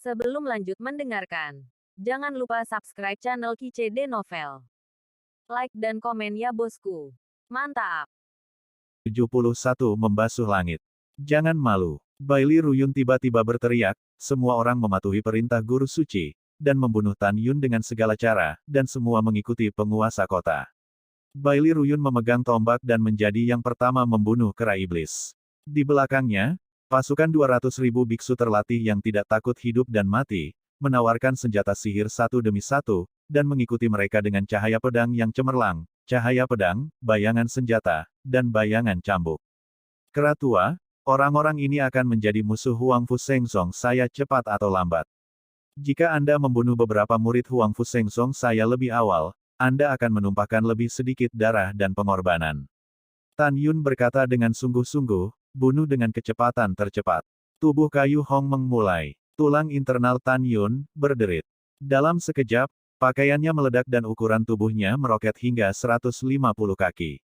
Sebelum lanjut mendengarkan, jangan lupa subscribe channel KCD Novel. Like dan komen ya bosku. Mantap. 71 Membasuh langit. Jangan malu. Baili Ruyun tiba-tiba berteriak, semua orang mematuhi perintah guru suci, dan membunuh Tan Yun dengan segala cara, dan semua mengikuti penguasa kota. Baili Ruyun memegang tombak dan menjadi yang pertama membunuh kera iblis. Di belakangnya, pasukan 200.000 biksu terlatih yang tidak takut hidup dan mati, menawarkan senjata sihir satu demi satu, dan mengikuti mereka dengan cahaya pedang yang cemerlang, cahaya pedang, bayangan senjata, dan bayangan cambuk. Kera tua, orang-orang ini akan menjadi musuh Huang Fu Sengsong saya cepat atau lambat. Jika Anda membunuh beberapa murid Huang Fu Sengsong saya lebih awal, Anda akan menumpahkan lebih sedikit darah dan pengorbanan. Tan Yun berkata dengan sungguh-sungguh, bunuh dengan kecepatan tercepat. Tubuh kayu Hong Meng mulai. Tulang internal Tan Yun berderit. Dalam sekejap, pakaiannya meledak dan ukuran tubuhnya meroket hingga 150 kaki.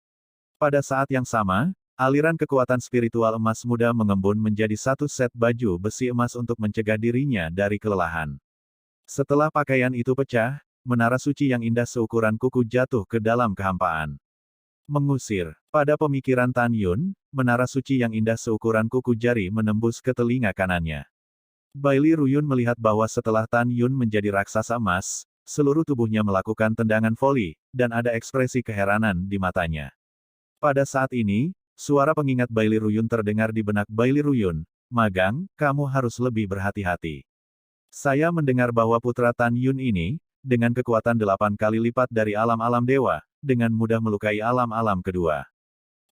Pada saat yang sama, aliran kekuatan spiritual emas muda mengembun menjadi satu set baju besi emas untuk mencegah dirinya dari kelelahan. Setelah pakaian itu pecah, menara suci yang indah seukuran kuku jatuh ke dalam kehampaan. Mengusir. Pada pemikiran Tan Yun, menara suci yang indah seukuran kuku jari menembus ke telinga kanannya. Baili Ruyun melihat bahwa setelah Tan Yun menjadi raksasa emas, seluruh tubuhnya melakukan tendangan voli, dan ada ekspresi keheranan di matanya. Pada saat ini, suara pengingat Baili Ruyun terdengar di benak Baili Ruyun, "Magang, kamu harus lebih berhati-hati. Saya mendengar bahwa putra Tan Yun ini, dengan kekuatan 8 kali lipat dari alam-alam dewa, dengan mudah melukai alam-alam kedua."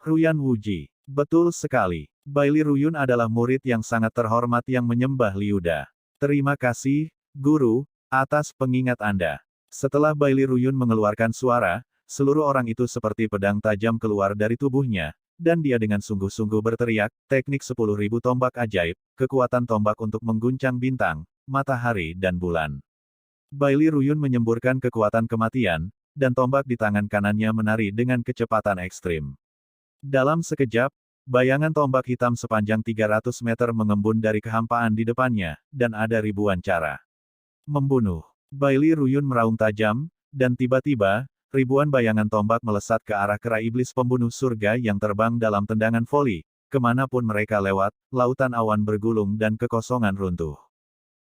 Ruyan Wuji. Betul sekali. Baili Ruyun adalah murid yang sangat terhormat yang menyembah Liuda. Terima kasih, Guru, atas pengingat Anda. Setelah Baili Ruyun mengeluarkan suara, seluruh orang itu seperti pedang tajam keluar dari tubuhnya, dan dia dengan sungguh-sungguh berteriak, teknik 10.000 tombak ajaib, kekuatan tombak untuk mengguncang bintang, matahari dan bulan. Baili Ruyun menyemburkan kekuatan kematian, dan tombak di tangan kanannya menari dengan kecepatan ekstrim. Dalam sekejap, bayangan tombak hitam sepanjang 300 meter mengembun dari kehampaan di depannya, dan ada ribuan cara membunuh. Baili Ruyun meraung tajam, dan tiba-tiba, ribuan bayangan tombak melesat ke arah kera iblis pembunuh surga yang terbang dalam tendangan voli. Kemanapun mereka lewat, lautan awan bergulung dan kekosongan runtuh.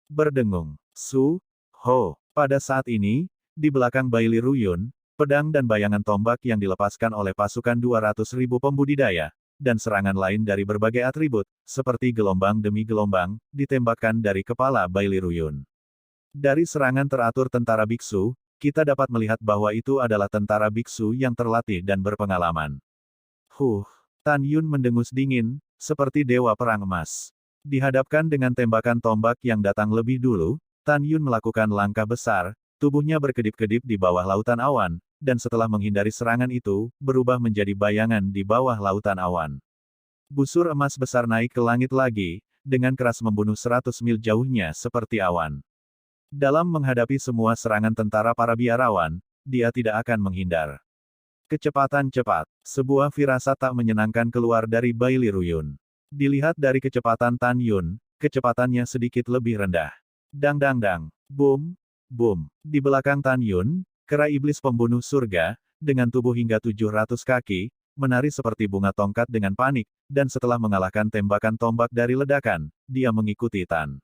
Berdengung. Su, Ho. Pada saat ini, di belakang Baili Ruyun, pedang dan bayangan tombak yang dilepaskan oleh pasukan 200.000 pembudidaya, dan serangan lain dari berbagai atribut, seperti gelombang demi gelombang, ditembakkan dari kepala Baili Ruyun. Dari serangan teratur tentara biksu, kita dapat melihat bahwa itu adalah tentara biksu yang terlatih dan berpengalaman. Tan Yun mendengus dingin, seperti dewa perang emas. Dihadapkan dengan tembakan tombak yang datang lebih dulu, Tan Yun melakukan langkah besar, tubuhnya berkedip-kedip di bawah lautan awan, dan setelah menghindari serangan itu, berubah menjadi bayangan di bawah lautan awan. Busur emas besar naik ke langit lagi, dengan keras membunuh 100 mil jauhnya seperti awan. Dalam menghadapi semua serangan tentara para biarawan, dia tidak akan menghindar. Kecepatan cepat. Sebuah firasat tak menyenangkan keluar dari Baili Ruyun. Dilihat dari kecepatan Tan Yun, kecepatannya sedikit lebih rendah. Dang dang dang. Boom. Boom. Di belakang Tan Yun, kera iblis pembunuh surga, dengan tubuh hingga 700 kaki, menari seperti bunga tongkat dengan panik, dan setelah mengalahkan tembakan tombak dari ledakan, dia mengikuti Tan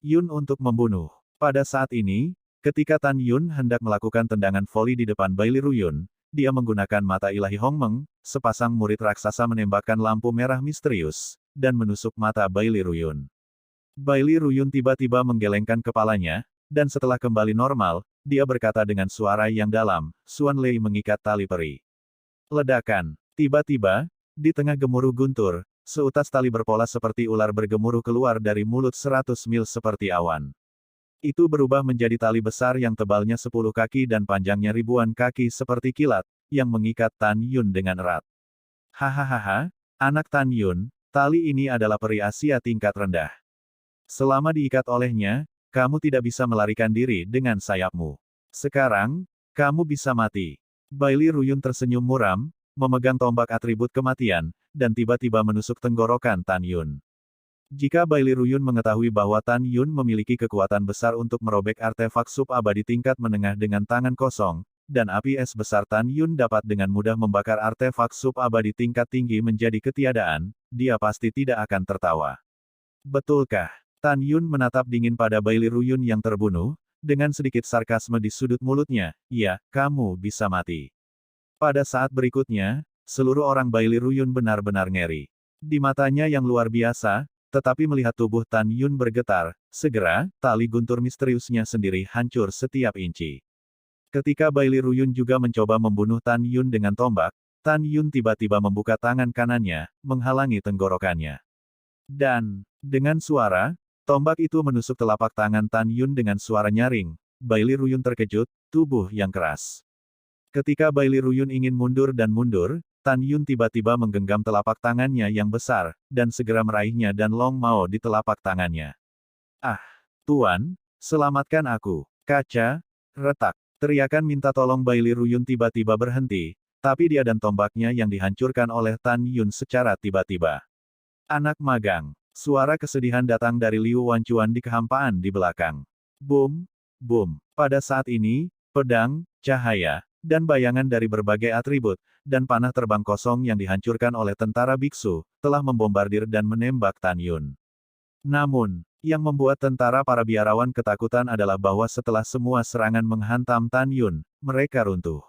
Yun untuk membunuh. Pada saat ini, ketika Tan Yun hendak melakukan tendangan voli di depan Baili Ruyun, dia menggunakan mata ilahi Hong Meng, sepasang murid raksasa menembakkan lampu merah misterius, dan menusuk mata Baili Ruyun. Baili Ruyun tiba-tiba menggelengkan kepalanya, dan setelah kembali normal, dia berkata dengan suara yang dalam, Xuan Lei mengikat tali peri. Ledakan. Tiba-tiba, di tengah gemuruh guntur, seutas tali berpola seperti ular bergemuruh keluar dari mulut 100 mil seperti awan. Itu berubah menjadi tali besar yang tebalnya 10 kaki dan panjangnya ribuan kaki seperti kilat, yang mengikat Tan Yun dengan erat. Hahaha, anak Tan Yun, tali ini adalah peri Asia tingkat rendah. Selama diikat olehnya, kamu tidak bisa melarikan diri dengan sayapmu. Sekarang, kamu bisa mati. Baili Ruyun tersenyum muram, memegang tombak atribut kematian, dan tiba-tiba menusuk tenggorokan Tan Yun. Jika Baili Ruyun mengetahui bahwa Tan Yun memiliki kekuatan besar untuk merobek artefak sub-abadi tingkat menengah dengan tangan kosong, dan api es besar Tan Yun dapat dengan mudah membakar artefak sub-abadi tingkat tinggi menjadi ketiadaan, dia pasti tidak akan tertawa. Betulkah? Tan Yun menatap dingin pada Baili Ruyun yang terbunuh, dengan sedikit sarkasme di sudut mulutnya, "Iya, kamu bisa mati." Pada saat berikutnya, seluruh orang Baili Ruyun benar-benar ngeri. Di matanya yang luar biasa, tetapi melihat tubuh Tan Yun bergetar, segera, tali guntur misteriusnya sendiri hancur setiap inci. Ketika Baili Ruyun juga mencoba membunuh Tan Yun dengan tombak, Tan Yun tiba-tiba membuka tangan kanannya, menghalangi tenggorokannya. Dan, dengan suara, tombak itu menusuk telapak tangan Tan Yun dengan suara nyaring. Baili Ruyun terkejut, tubuh yang keras. Ketika Baili Ruyun ingin mundur dan mundur, Tan Yun tiba-tiba menggenggam telapak tangannya yang besar, dan segera meraihnya dan Long Mao di telapak tangannya. "Ah, Tuan, selamatkan aku." Kaca, retak. Teriakan minta tolong Baili Ruyun tiba-tiba berhenti, tapi dia dan tombaknya yang dihancurkan oleh Tan Yun secara tiba-tiba. "Anak magang." Suara kesedihan datang dari Liu Wanchuan di kehampaan di belakang. Boom, boom. Pada saat ini, pedang, cahaya, dan bayangan dari berbagai atribut, dan panah terbang kosong yang dihancurkan oleh tentara biksu, telah membombardir dan menembak Tan Yun. Namun, yang membuat tentara para biarawan ketakutan adalah bahwa setelah semua serangan menghantam Tan Yun, mereka runtuh.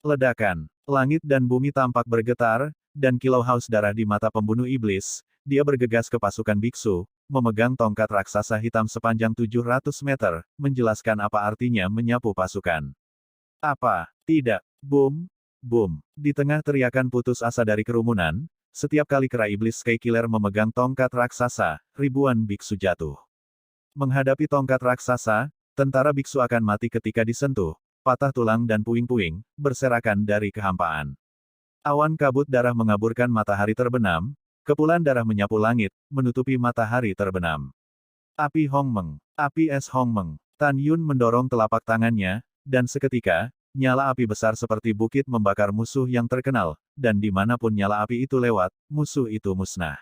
Ledakan, langit dan bumi tampak bergetar, dan kilau haus darah di mata pembunuh iblis, dia bergegas ke pasukan biksu, memegang tongkat raksasa hitam sepanjang 700 meter, menjelaskan apa artinya menyapu pasukan. "Apa? Tidak. Boom, boom." Di tengah teriakan putus asa dari kerumunan, setiap kali kera iblis Sky Killer memegang tongkat raksasa, ribuan biksu jatuh. Menghadapi tongkat raksasa, tentara biksu akan mati ketika disentuh, patah tulang dan puing-puing, berserakan dari kehampaan. Awan kabut darah mengaburkan matahari terbenam, kepulan darah menyapu langit, menutupi matahari terbenam. Api Hongmeng, api es Hongmeng. Tan Yun mendorong telapak tangannya, dan seketika, nyala api besar seperti bukit membakar musuh yang terkenal, dan dimanapun nyala api itu lewat, musuh itu musnah.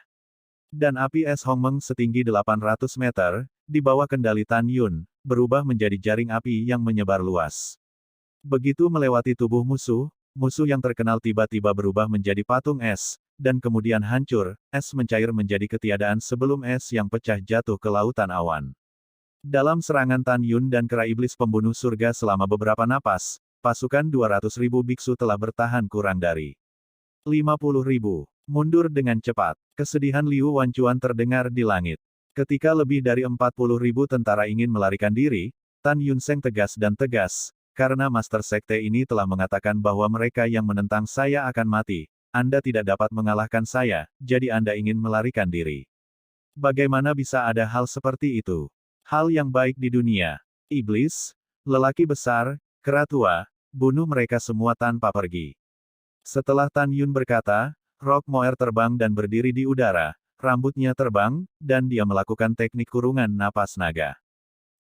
Dan api es Hongmeng setinggi 800 meter, di bawah kendali Tan Yun, berubah menjadi jaring api yang menyebar luas. Begitu melewati tubuh musuh, musuh yang terkenal tiba-tiba berubah menjadi patung es, dan kemudian hancur, es mencair menjadi ketiadaan sebelum es yang pecah jatuh ke lautan awan. Dalam serangan Tan Yun dan kera iblis pembunuh surga selama beberapa napas, pasukan 200.000 biksu telah bertahan kurang dari 50.000. Mundur dengan cepat. Kesedihan Liu Wanchuan terdengar di langit. Ketika lebih dari 40.000 tentara ingin melarikan diri, Tan Yun Seng tegas dan tegas, "Karena Master Sekte ini telah mengatakan bahwa mereka yang menentang saya akan mati, Anda tidak dapat mengalahkan saya, jadi Anda ingin melarikan diri. Bagaimana bisa ada hal seperti itu? Hal yang baik di dunia. Iblis, lelaki besar, kera tua, bunuh mereka semua tanpa pergi." Setelah Tan Yun berkata, Rock Moer terbang dan berdiri di udara, rambutnya terbang, dan dia melakukan teknik kurungan napas naga.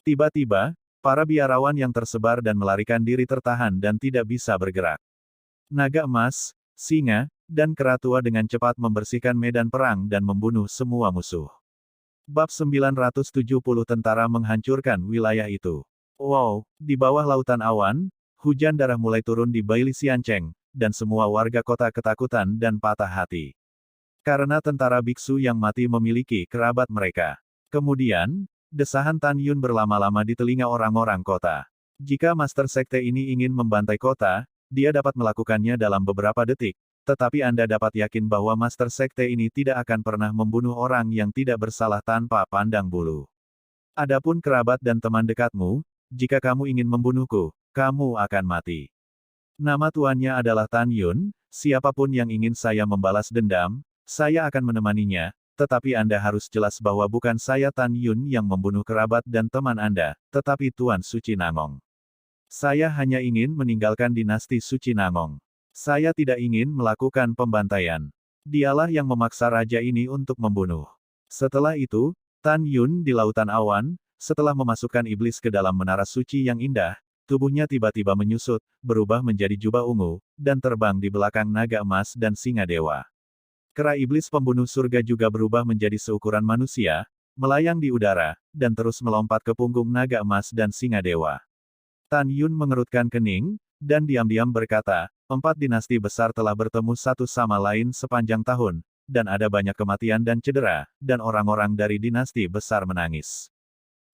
Tiba-tiba, para biarawan yang tersebar dan melarikan diri tertahan dan tidak bisa bergerak. Naga emas, singa, dan kera tua dengan cepat membersihkan medan perang dan membunuh semua musuh. Bab 970 tentara menghancurkan wilayah itu. Wow, di bawah lautan awan, hujan darah mulai turun di Baili Xiancheng, dan semua warga kota ketakutan dan patah hati. Karena tentara biksu yang mati memiliki kerabat mereka. Kemudian, desahan Tan Yun berlama-lama di telinga orang-orang kota. Jika Master Sekte ini ingin membantai kota, dia dapat melakukannya dalam beberapa detik. Tetapi Anda dapat yakin bahwa Master Sekte ini tidak akan pernah membunuh orang yang tidak bersalah tanpa pandang bulu. Adapun kerabat dan teman dekatmu, jika kamu ingin membunuhku, kamu akan mati. Nama tuannya adalah Tan Yun, siapapun yang ingin saya membalas dendam, saya akan menemaninya, tetapi Anda harus jelas bahwa bukan saya Tan Yun yang membunuh kerabat dan teman Anda, tetapi Tuan Suci Nangong. Saya hanya ingin meninggalkan dinasti Suci Nangong. Saya tidak ingin melakukan pembantaian. Dialah yang memaksa raja ini untuk membunuh. Setelah itu, Tan Yun di lautan awan, setelah memasukkan iblis ke dalam menara suci yang indah, tubuhnya tiba-tiba menyusut, berubah menjadi jubah ungu, dan terbang di belakang naga emas dan singa dewa. Kera iblis pembunuh surga juga berubah menjadi seukuran manusia, melayang di udara, dan terus melompat ke punggung naga emas dan singa dewa. Tan Yun mengerutkan kening, dan diam-diam berkata, 4 dinasti besar telah bertemu satu sama lain sepanjang tahun, dan ada banyak kematian dan cedera, dan orang-orang dari dinasti besar menangis.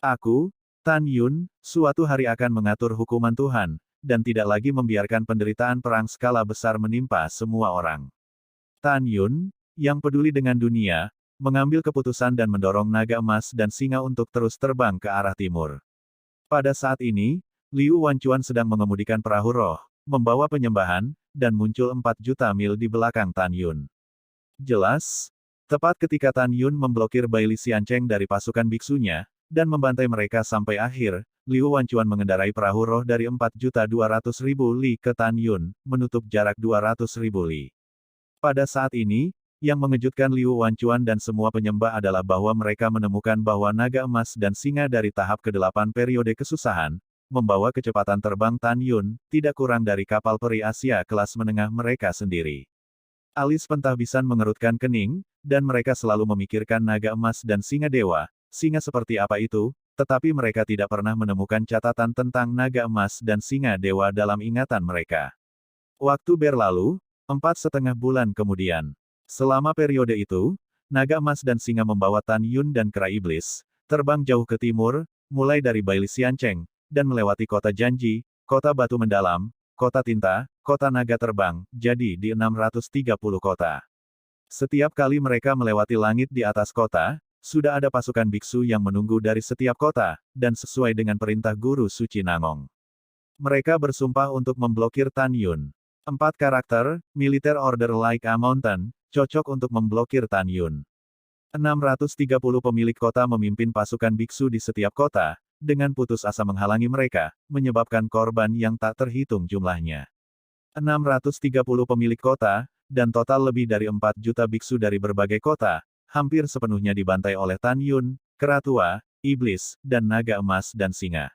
Aku, Tan Yun, suatu hari akan mengatur hukuman Tuhan, dan tidak lagi membiarkan penderitaan perang skala besar menimpa semua orang. Tan Yun, yang peduli dengan dunia, mengambil keputusan dan mendorong naga emas dan singa untuk terus terbang ke arah timur. Pada saat ini, Liu Wanchuan sedang mengemudikan perahu roh, membawa penyembahan, dan muncul 4 juta mil di belakang Tan Yun. Jelas, tepat ketika Tan Yun memblokir Baili Xiancheng dari pasukan biksunya, dan membantai mereka sampai akhir, Liu Wanchuan mengendarai perahu roh dari 4.200.000 li ke Tan Yun, menutup jarak 200.000 li. Pada saat ini, yang mengejutkan Liu Wanchuan dan semua penyembah adalah bahwa mereka menemukan bahwa naga emas dan singa dari tahap ke-8 periode kesusahan, membawa kecepatan terbang Tan Yun, tidak kurang dari kapal peri Asia kelas menengah mereka sendiri. Alis pentahbisan mengerutkan kening, dan mereka selalu memikirkan naga emas dan singa dewa, singa seperti apa itu, tetapi mereka tidak pernah menemukan catatan tentang naga emas dan singa dewa dalam ingatan mereka. Waktu berlalu, 4,5 bulan kemudian. Selama periode itu, naga emas dan singa membawa Tan Yun dan kera iblis, terbang jauh ke timur, mulai dari Baili Xiancheng, dan melewati kota Janji, kota batu mendalam, kota tinta, kota naga terbang, jadi di 630 kota. Setiap kali mereka melewati langit di atas kota, sudah ada pasukan biksu yang menunggu dari setiap kota, dan sesuai dengan perintah Guru Suci Nangong. Mereka bersumpah untuk memblokir Tan Yun. 4 karakter, militer order like a mountain, cocok untuk memblokir Tan Yun. 630 pemilik kota memimpin pasukan biksu di setiap kota, dengan putus asa menghalangi mereka, menyebabkan korban yang tak terhitung jumlahnya. 630 pemilik kota, dan total lebih dari 4 juta biksu dari berbagai kota, hampir sepenuhnya dibantai oleh Tan Yun, kera tua, iblis, dan naga emas dan singa.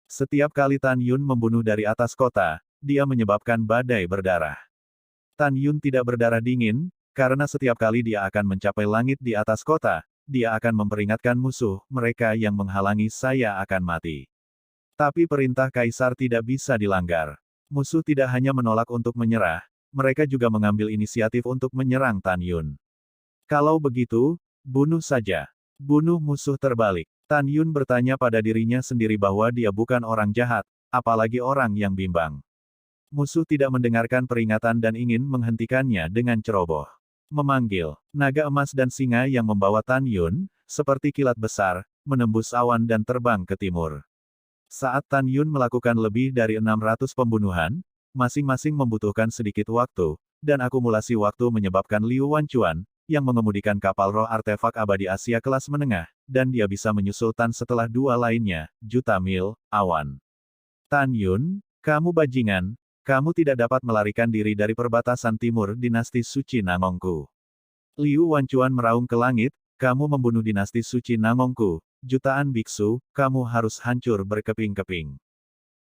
Setiap kali Tan Yun membunuh dari atas kota, dia menyebabkan badai berdarah. Tan Yun tidak berdarah dingin, karena setiap kali dia akan mencapai langit di atas kota, dia akan memperingatkan musuh, mereka yang menghalangi saya akan mati. Tapi perintah kaisar tidak bisa dilanggar. Musuh tidak hanya menolak untuk menyerah, mereka juga mengambil inisiatif untuk menyerang Tan Yun. Kalau begitu, bunuh saja. Bunuh musuh terbalik. Tan Yun bertanya pada dirinya sendiri bahwa dia bukan orang jahat, apalagi orang yang bimbang. Musuh tidak mendengarkan peringatan dan ingin menghentikannya dengan ceroboh. Memanggil naga emas dan singa yang membawa Tan Yun, seperti kilat besar, menembus awan dan terbang ke timur. Saat Tan Yun melakukan lebih dari 600 pembunuhan, masing-masing membutuhkan sedikit waktu, dan akumulasi waktu menyebabkan Liu Wanchuan, yang mengemudikan kapal roh artefak abadi Asia kelas menengah, dan dia bisa menyusul Tan setelah 2 lainnya, juta mil, awan. Tan Yun, kamu bajingan, kamu tidak dapat melarikan diri dari perbatasan timur dinasti suci Nangongku. Liu Wanchuan meraung ke langit, kamu membunuh dinasti suci Nangongku, jutaan biksu, kamu harus hancur berkeping-keping.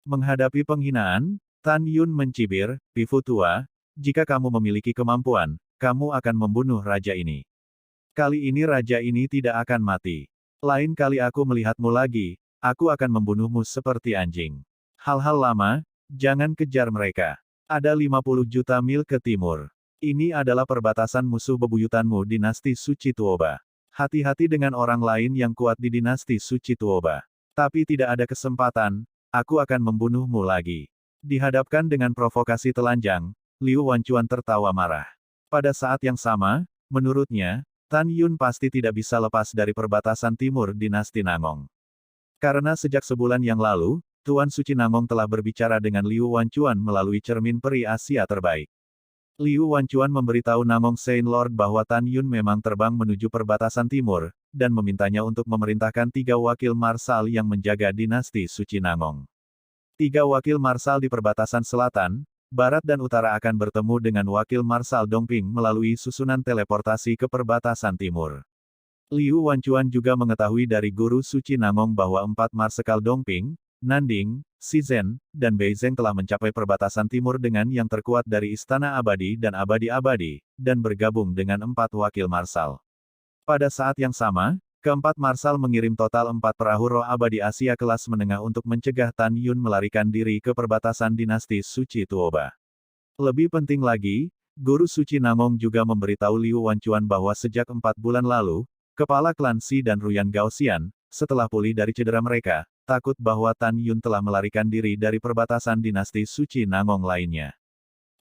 Menghadapi penghinaan, Tan Yun mencibir, pifu tua, jika kamu memiliki kemampuan, kamu akan membunuh raja ini. Kali ini raja ini tidak akan mati. Lain kali aku melihatmu lagi, aku akan membunuhmu seperti anjing. Hal-hal lama, jangan kejar mereka. Ada 50 juta mil ke timur. Ini adalah perbatasan musuh bebuyutanmu dinasti Suci Tuoba. Hati-hati dengan orang lain yang kuat di dinasti Suci Tuoba. Tapi tidak ada kesempatan, aku akan membunuhmu lagi. Dihadapkan dengan provokasi telanjang, Liu Wanchuan tertawa marah. Pada saat yang sama, menurutnya, Tan Yun pasti tidak bisa lepas dari perbatasan timur dinasti Nangong. Karena sejak sebulan yang lalu, Tuan Suci Nangong telah berbicara dengan Liu Wanchuan melalui cermin peri Asia terbaik. Liu Wanchuan memberitahu Nangong Saint Lord bahwa Tan Yun memang terbang menuju perbatasan timur, dan memintanya untuk memerintahkan 3 wakil marsal yang menjaga dinasti Suci Nangong. 3 wakil marsal di perbatasan selatan, barat dan utara akan bertemu dengan wakil marsal Dongping melalui susunan teleportasi ke perbatasan timur. Liu Wanchuan juga mengetahui dari Guru Suci Nangong bahwa 4 marsekal Dongping, Nanding, Shizhen, dan Beizeng telah mencapai perbatasan timur dengan yang terkuat dari Istana Abadi dan Abadi-Abadi, dan bergabung dengan 4 wakil marsal. Pada saat yang sama, keempat marsal mengirim total 4 perahu roh abadi Asia kelas menengah untuk mencegah Tan Yun melarikan diri ke perbatasan dinasti Suci Tuoba. Lebih penting lagi, Guru Suci Nangong juga memberitahu Liu Wanchuan bahwa sejak 4 bulan lalu, kepala klan Si dan Ruyan Gaoxian, setelah pulih dari cedera mereka, takut bahwa Tan Yun telah melarikan diri dari perbatasan dinasti Suci Nangong lainnya.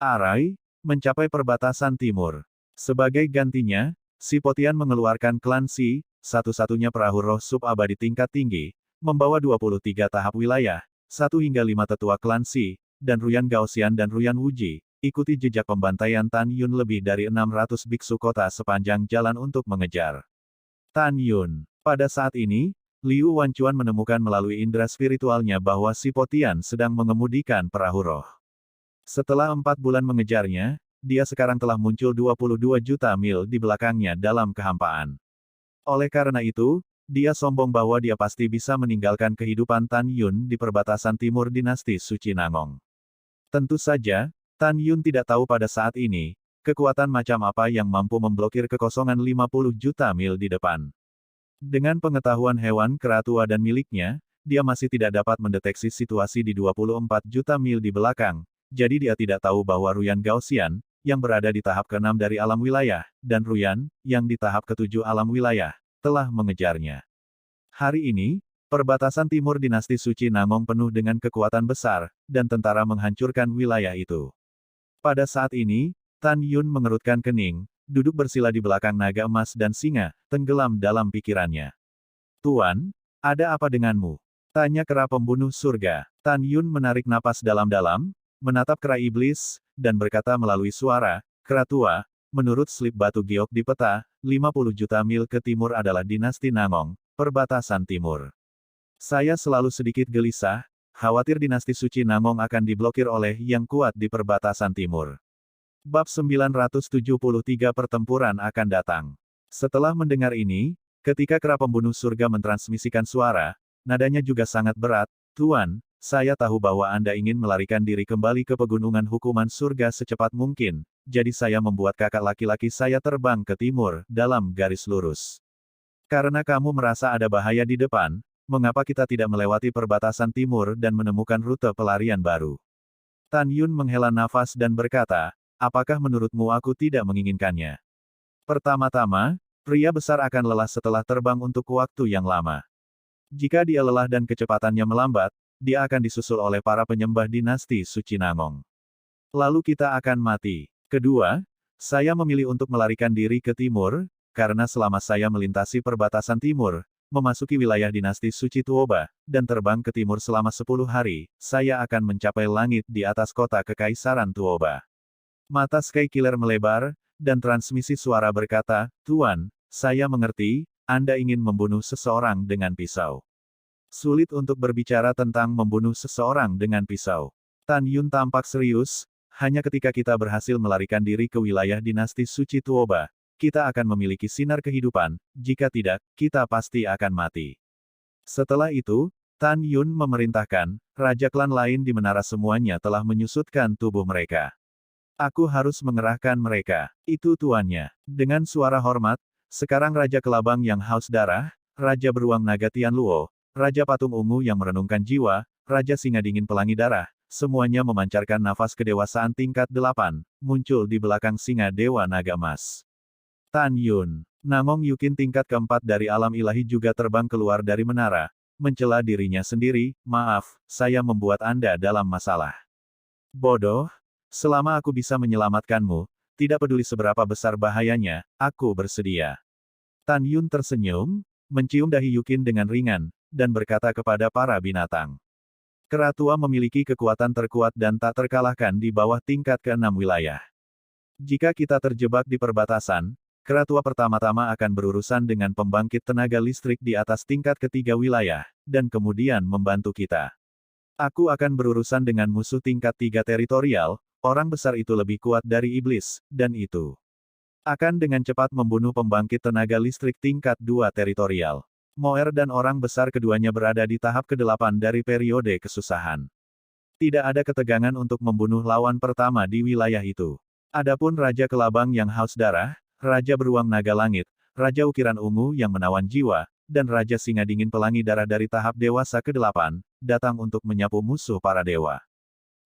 Arai, mencapai perbatasan timur. Sebagai gantinya, Si Potian mengeluarkan klan Si, satu-satunya perahu roh sub-abadi tingkat tinggi, membawa 23 tahap wilayah, 1 hingga 5 tetua klan Si, dan Ruyan Gaoxian dan Ruyan Wuji, ikuti jejak pembantaian Tan Yun lebih dari 600 biksu kota sepanjang jalan untuk mengejar Tan Yun. Pada saat ini, Liu Wanchuan menemukan melalui indera spiritualnya bahwa Si Potian sedang mengemudikan perahu roh. Setelah 4 bulan mengejarnya, dia sekarang telah muncul 22 juta mil di belakangnya dalam kehampaan. Oleh karena itu, dia sombong bahwa dia pasti bisa meninggalkan kehidupan Tan Yun di perbatasan timur dinasti Suci Nangong. Tentu saja, Tan Yun tidak tahu pada saat ini, kekuatan macam apa yang mampu memblokir kekosongan 50 juta mil di depan. Dengan pengetahuan hewan keratua dan miliknya, dia masih tidak dapat mendeteksi situasi di 24 juta mil di belakang, jadi dia tidak tahu bahwa Ruyan Gaoxian, yang berada di tahap ke-6 dari alam wilayah, dan Ruyan, yang di tahap ke-7 alam wilayah, telah mengejarnya. Hari ini, perbatasan timur dinasti Suci Nangong penuh dengan kekuatan besar, dan tentara menghancurkan wilayah itu. Pada saat ini, Tan Yun mengerutkan kening, duduk bersila di belakang naga emas dan singa, tenggelam dalam pikirannya. Tuan, ada apa denganmu? Tanya kera pembunuh surga. Tan Yun menarik napas dalam-dalam, menatap kera iblis, dan berkata melalui suara, kera tua, menurut slip batu giok di peta, 50 juta mil ke timur adalah dinasti Nangong, perbatasan timur. Saya selalu sedikit gelisah, khawatir dinasti Suci Nangong akan diblokir oleh yang kuat di perbatasan timur. Bab 973 Pertempuran akan datang. Setelah mendengar ini, ketika kera pembunuh surga mentransmisikan suara, nadanya juga sangat berat, Tuan, saya tahu bahwa Anda ingin melarikan diri kembali ke pegunungan hukuman surga secepat mungkin, jadi saya membuat kakak laki-laki saya terbang ke timur, dalam garis lurus. Karena kamu merasa ada bahaya di depan, mengapa kita tidak melewati perbatasan timur dan menemukan rute pelarian baru? Tan Yun menghela nafas dan berkata, apakah menurutmu aku tidak menginginkannya? Pertama-tama, pria besar akan lelah setelah terbang untuk waktu yang lama. Jika dia lelah dan kecepatannya melambat, dia akan disusul oleh para penyembah dinasti Suci Nangong. Lalu kita akan mati. Kedua, saya memilih untuk melarikan diri ke timur, karena selama saya melintasi perbatasan timur, memasuki wilayah dinasti Suci Tuoba, dan terbang ke timur selama 10 hari, saya akan mencapai langit di atas kota Kekaisaran Tuoba. Mata Sky Killer melebar, dan transmisi suara berkata, Tuan, saya mengerti, Anda ingin membunuh seseorang dengan pisau. Sulit untuk berbicara tentang membunuh seseorang dengan pisau. Tan Yun tampak serius, hanya ketika kita berhasil melarikan diri ke wilayah dinasti Suci Tuoba, kita akan memiliki sinar kehidupan, jika tidak, kita pasti akan mati. Setelah itu, Tan Yun memerintahkan, raja klan lain di menara semuanya telah menyusutkan tubuh mereka. Aku harus mengerahkan mereka. Itu tuannya. Dengan suara hormat, sekarang Raja Kelabang yang haus darah, Raja Beruang Naga Tianluo, Raja Patung Ungu yang merenungkan jiwa, Raja Singa Dingin Pelangi Darah, semuanya memancarkan nafas kedewasaan tingkat 8, muncul di belakang singa Dewa Naga Emas. Tan Yun, Nangong Yukin tingkat keempat dari alam ilahi juga terbang keluar dari menara, mencela dirinya sendiri, maaf, saya membuat Anda dalam masalah. Bodoh. Selama aku bisa menyelamatkanmu, tidak peduli seberapa besar bahayanya, aku bersedia. Tan Yun tersenyum, mencium dahi Yukin dengan ringan, dan berkata kepada para binatang. Kera tua memiliki kekuatan terkuat dan tak terkalahkan di bawah tingkat ke-6 wilayah. Jika kita terjebak di perbatasan, kera tua pertama-tama akan berurusan dengan pembangkit tenaga listrik di atas tingkat ketiga wilayah, dan kemudian membantu kita. Aku akan berurusan dengan musuh tingkat 3 teritorial, orang besar itu lebih kuat dari iblis, dan itu akan dengan cepat membunuh pembangkit tenaga listrik tingkat 2 teritorial. Moer dan orang besar keduanya berada di tahap ke-8 dari periode kesusahan. Tidak ada ketegangan untuk membunuh lawan pertama di wilayah itu. Adapun Raja Kelabang yang haus darah, Raja Beruang Naga Langit, Raja Ukiran Ungu yang menawan jiwa, dan Raja Singa Dingin Pelangi Darah dari tahap dewasa ke-8, datang untuk menyapu musuh para dewa.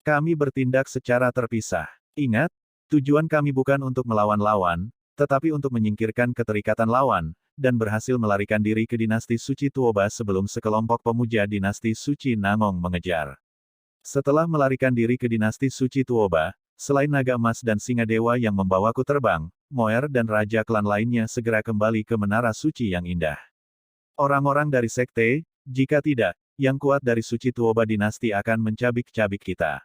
Kami bertindak secara terpisah. Ingat, tujuan kami bukan untuk melawan lawan, tetapi untuk menyingkirkan keterikatan lawan, dan berhasil melarikan diri ke dinasti suci Tuoba sebelum sekelompok pemuja dinasti suci Nangong mengejar. Setelah melarikan diri ke dinasti suci Tuoba, selain naga emas dan singa dewa yang membawaku terbang, Moer dan raja klan lainnya segera kembali ke menara suci yang indah. Orang-orang dari sekte, jika tidak, yang kuat dari suci Tuoba dinasti akan mencabik-cabik kita.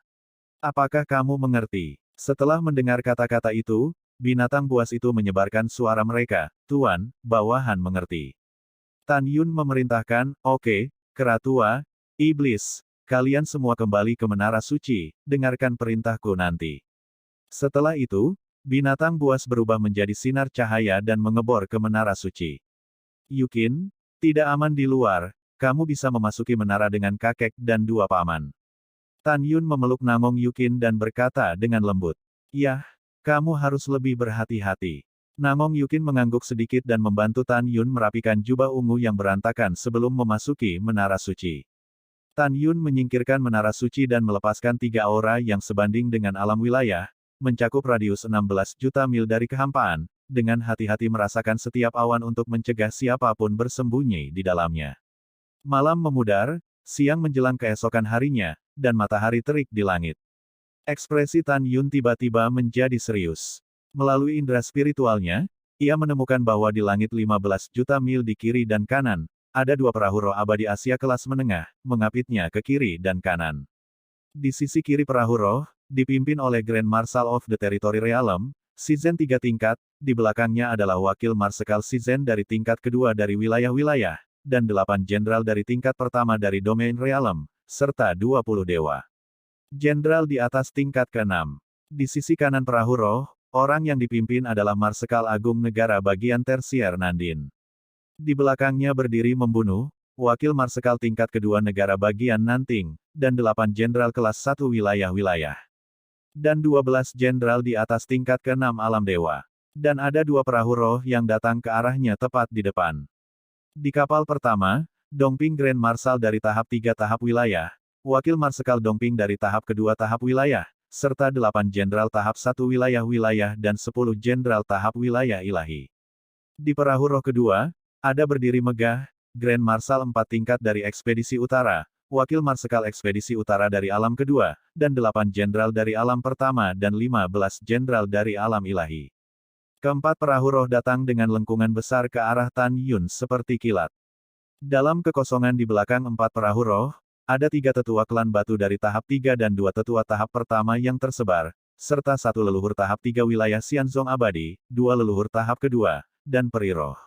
Apakah kamu mengerti? Setelah mendengar kata-kata itu, binatang buas itu menyebarkan suara mereka, Tuan, bawahan mengerti. Tan Yun memerintahkan, oke, Keratua, Iblis, kalian semua kembali ke menara suci, dengarkan perintahku nanti. Setelah itu, binatang buas berubah menjadi sinar cahaya dan mengebor ke menara suci. Yukin, tidak aman di luar, kamu bisa memasuki menara dengan kakek dan dua paman. Tan Yun memeluk Nangong Yukin dan berkata dengan lembut. Yah, kamu harus lebih berhati-hati. Nangong Yukin mengangguk sedikit dan membantu Tan Yun merapikan jubah ungu yang berantakan sebelum memasuki menara suci. Tan Yun menyingkirkan menara suci dan melepaskan 3 aura yang sebanding dengan alam wilayah, mencakup radius 16 juta mil dari kehampaan, dengan hati-hati merasakan setiap awan untuk mencegah siapapun bersembunyi di dalamnya. Malam memudar, siang menjelang keesokan harinya, dan matahari terik di langit. Ekspresi Tan Yun tiba-tiba menjadi serius. Melalui indera spiritualnya, ia menemukan bahwa di langit 15 juta mil di kiri dan kanan, ada 2 perahu roh abadi Asia kelas menengah, mengapitnya ke kiri dan kanan. Di sisi kiri perahu roh, dipimpin oleh Grand Marshal of the Territory Realm, Shizen 3 tingkat, di belakangnya adalah wakil Marsekal Shizen dari tingkat kedua dari wilayah-wilayah, dan 8 jenderal dari tingkat pertama dari domain Realm, serta 20 dewa. Jenderal di atas tingkat ke-6. Di sisi kanan perahu roh, orang yang dipimpin adalah Marsekal Agung Negara bagian tersier Nandin. Di belakangnya berdiri membunuh, wakil Marsekal tingkat kedua negara bagian Nanting, dan 8 jenderal kelas 1 wilayah-wilayah. Dan 12 jenderal di atas tingkat ke-6 alam dewa. Dan ada 2 perahu roh yang datang ke arahnya tepat di depan. Di kapal pertama, Dongping Grand Marshal dari tahap 3 tahap wilayah, wakil Marsekal Dongping dari tahap kedua tahap wilayah, serta 8 jenderal tahap 1 wilayah-wilayah dan 10 jenderal tahap wilayah ilahi. Di perahu roh kedua, ada berdiri megah, Grand Marshal 4 tingkat dari Ekspedisi Utara, wakil Marsekal Ekspedisi Utara dari alam kedua, dan 8 jenderal dari alam pertama dan 15 jenderal dari alam ilahi. Keempat perahu roh datang dengan lengkungan besar ke arah Tan Yun seperti kilat. Dalam kekosongan di belakang 4 perahu roh, ada 3 tetua klan batu dari tahap 3 dan 2 tetua tahap pertama yang tersebar, serta 1 leluhur tahap 3 wilayah Xianzong abadi, 2 leluhur tahap kedua, dan peri roh.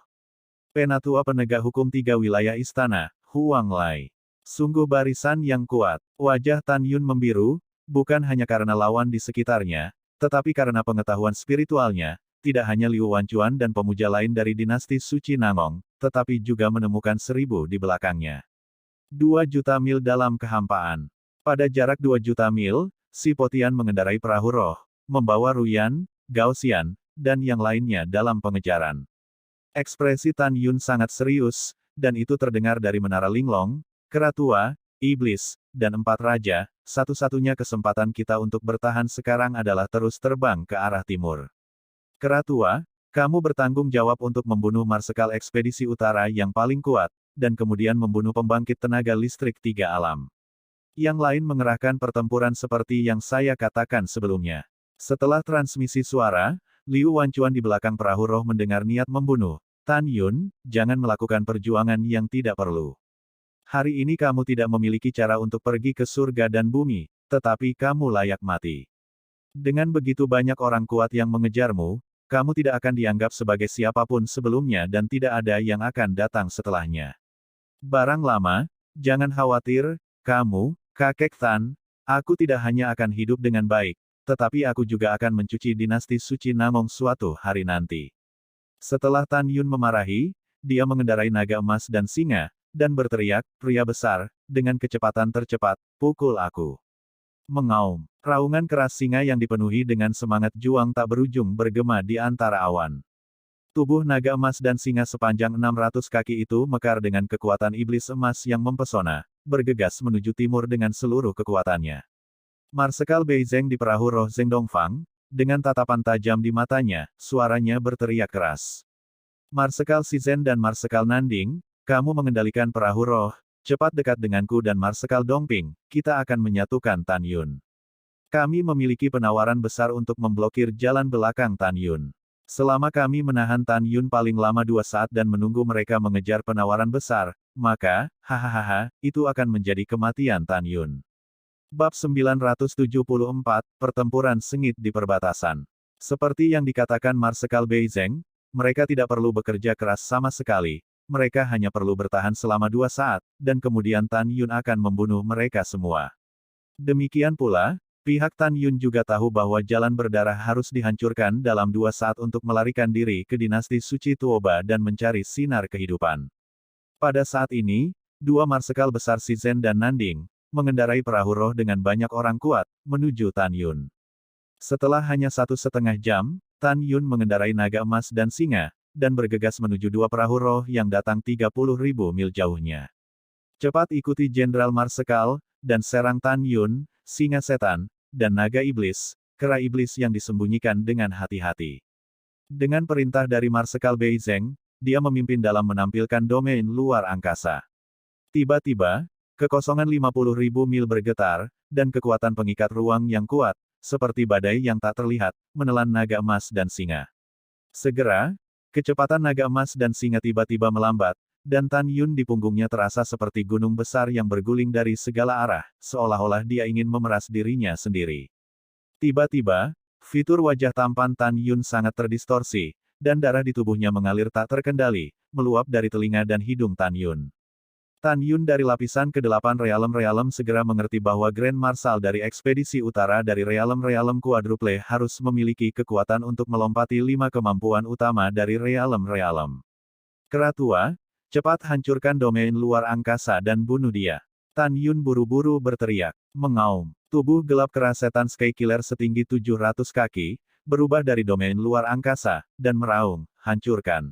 Penatua penegak hukum 3 wilayah istana, Huang Lai. Sungguh barisan yang kuat. Wajah Tan Yun membiru, bukan hanya karena lawan di sekitarnya, tetapi karena pengetahuan spiritualnya, tidak hanya Liu Wanchuan dan pemuja lain dari dinasti suci Nangong, tetapi juga menemukan 1000 di belakangnya. 2 juta mil dalam kehampaan. Pada jarak 2 juta mil, si Potian mengendarai perahu roh, membawa Ruyan, Gao Xian, dan yang lainnya dalam pengejaran. Ekspresi Tan Yun sangat serius, dan itu terdengar dari menara Linglong, Keratua, Iblis, dan 4 raja, satu-satunya kesempatan kita untuk bertahan sekarang adalah terus terbang ke arah timur. Keratua, kamu bertanggung jawab untuk membunuh Marsekal Ekspedisi Utara yang paling kuat, dan kemudian membunuh pembangkit tenaga listrik 3 alam. Yang lain mengerahkan pertempuran seperti yang saya katakan sebelumnya. Setelah transmisi suara, Liu Wanchuan di belakang perahu roh mendengar niat membunuh. Tan Yun, jangan melakukan perjuangan yang tidak perlu. Hari ini kamu tidak memiliki cara untuk pergi ke surga dan bumi, tetapi kamu layak mati. Dengan begitu banyak orang kuat yang mengejarmu, kamu tidak akan dianggap sebagai siapapun sebelumnya dan tidak ada yang akan datang setelahnya. Barang lama, jangan khawatir, kamu, kakek Tan, aku tidak hanya akan hidup dengan baik, tetapi aku juga akan mencuci dinasti suci Nangong suatu hari nanti. Setelah Tan Yun memarahi, dia mengendarai naga emas dan singa, dan berteriak, pria besar, dengan kecepatan tercepat, pukul aku. Mengaum. Raungan keras singa yang dipenuhi dengan semangat juang tak berujung bergema di antara awan. Tubuh naga emas dan singa sepanjang 600 kaki itu mekar dengan kekuatan iblis emas yang mempesona, bergegas menuju timur dengan seluruh kekuatannya. Marsekal Beizeng di perahu roh Zeng Dongfang, dengan tatapan tajam di matanya, suaranya berteriak keras. Marsekal Shizhen dan Marsekal Nanding, kamu mengendalikan perahu roh, cepat dekat denganku dan Marsekal Dongping, kita akan menyatukan Tan Yun. Kami memiliki penawaran besar untuk memblokir jalan belakang Tan Yun. Selama kami menahan Tan Yun paling lama 2 saat dan menunggu mereka mengejar penawaran besar, maka, hahaha, itu akan menjadi kematian Tan Yun. Bab 974, Pertempuran Sengit di Perbatasan. Seperti yang dikatakan Marsekal Beizeng, mereka tidak perlu bekerja keras sama sekali, mereka hanya perlu bertahan selama 2 saat, dan kemudian Tan Yun akan membunuh mereka semua. Demikian pula, pihak Tan Yun juga tahu bahwa jalan berdarah harus dihancurkan dalam 2 saat untuk melarikan diri ke dinasti suci Tuoba dan mencari sinar kehidupan. Pada saat ini, 2 marsekal besar Shizhen dan Nanding, mengendarai perahu roh dengan banyak orang kuat, menuju Tan Yun. Setelah hanya 1,5 jam, Tan Yun mengendarai naga emas dan singa, dan bergegas menuju 2 perahu roh yang datang 30.000 mil jauhnya. Cepat ikuti Jenderal Marsekal, dan serang Tan Yun, singa setan, dan naga iblis, kera iblis yang disembunyikan dengan hati-hati. Dengan perintah dari Marsekal Beizeng, dia memimpin dalam menampilkan domain luar angkasa. Tiba-tiba, kekosongan 50.000 mil bergetar, dan kekuatan pengikat ruang yang kuat, seperti badai yang tak terlihat, menelan naga emas dan singa. Segera, kecepatan naga emas dan singa tiba-tiba melambat, dan Tan Yun di punggungnya terasa seperti gunung besar yang berguling dari segala arah, seolah-olah dia ingin memeras dirinya sendiri. Tiba-tiba, fitur wajah tampan Tan Yun sangat terdistorsi, dan darah di tubuhnya mengalir tak terkendali, meluap dari telinga dan hidung Tan Yun. Tan Yun dari lapisan ke-8 Realem segera mengerti bahwa Grand Marshal dari ekspedisi utara dari Realem Quadruple harus memiliki kekuatan untuk melompati 5 kemampuan utama dari Realem. Kera tua, cepat hancurkan domain luar angkasa dan bunuh dia. Tan Yun buru-buru berteriak, mengaum. Tubuh gelap kera setan Sky Killer setinggi 700 kaki, berubah dari domain luar angkasa, dan meraung, hancurkan.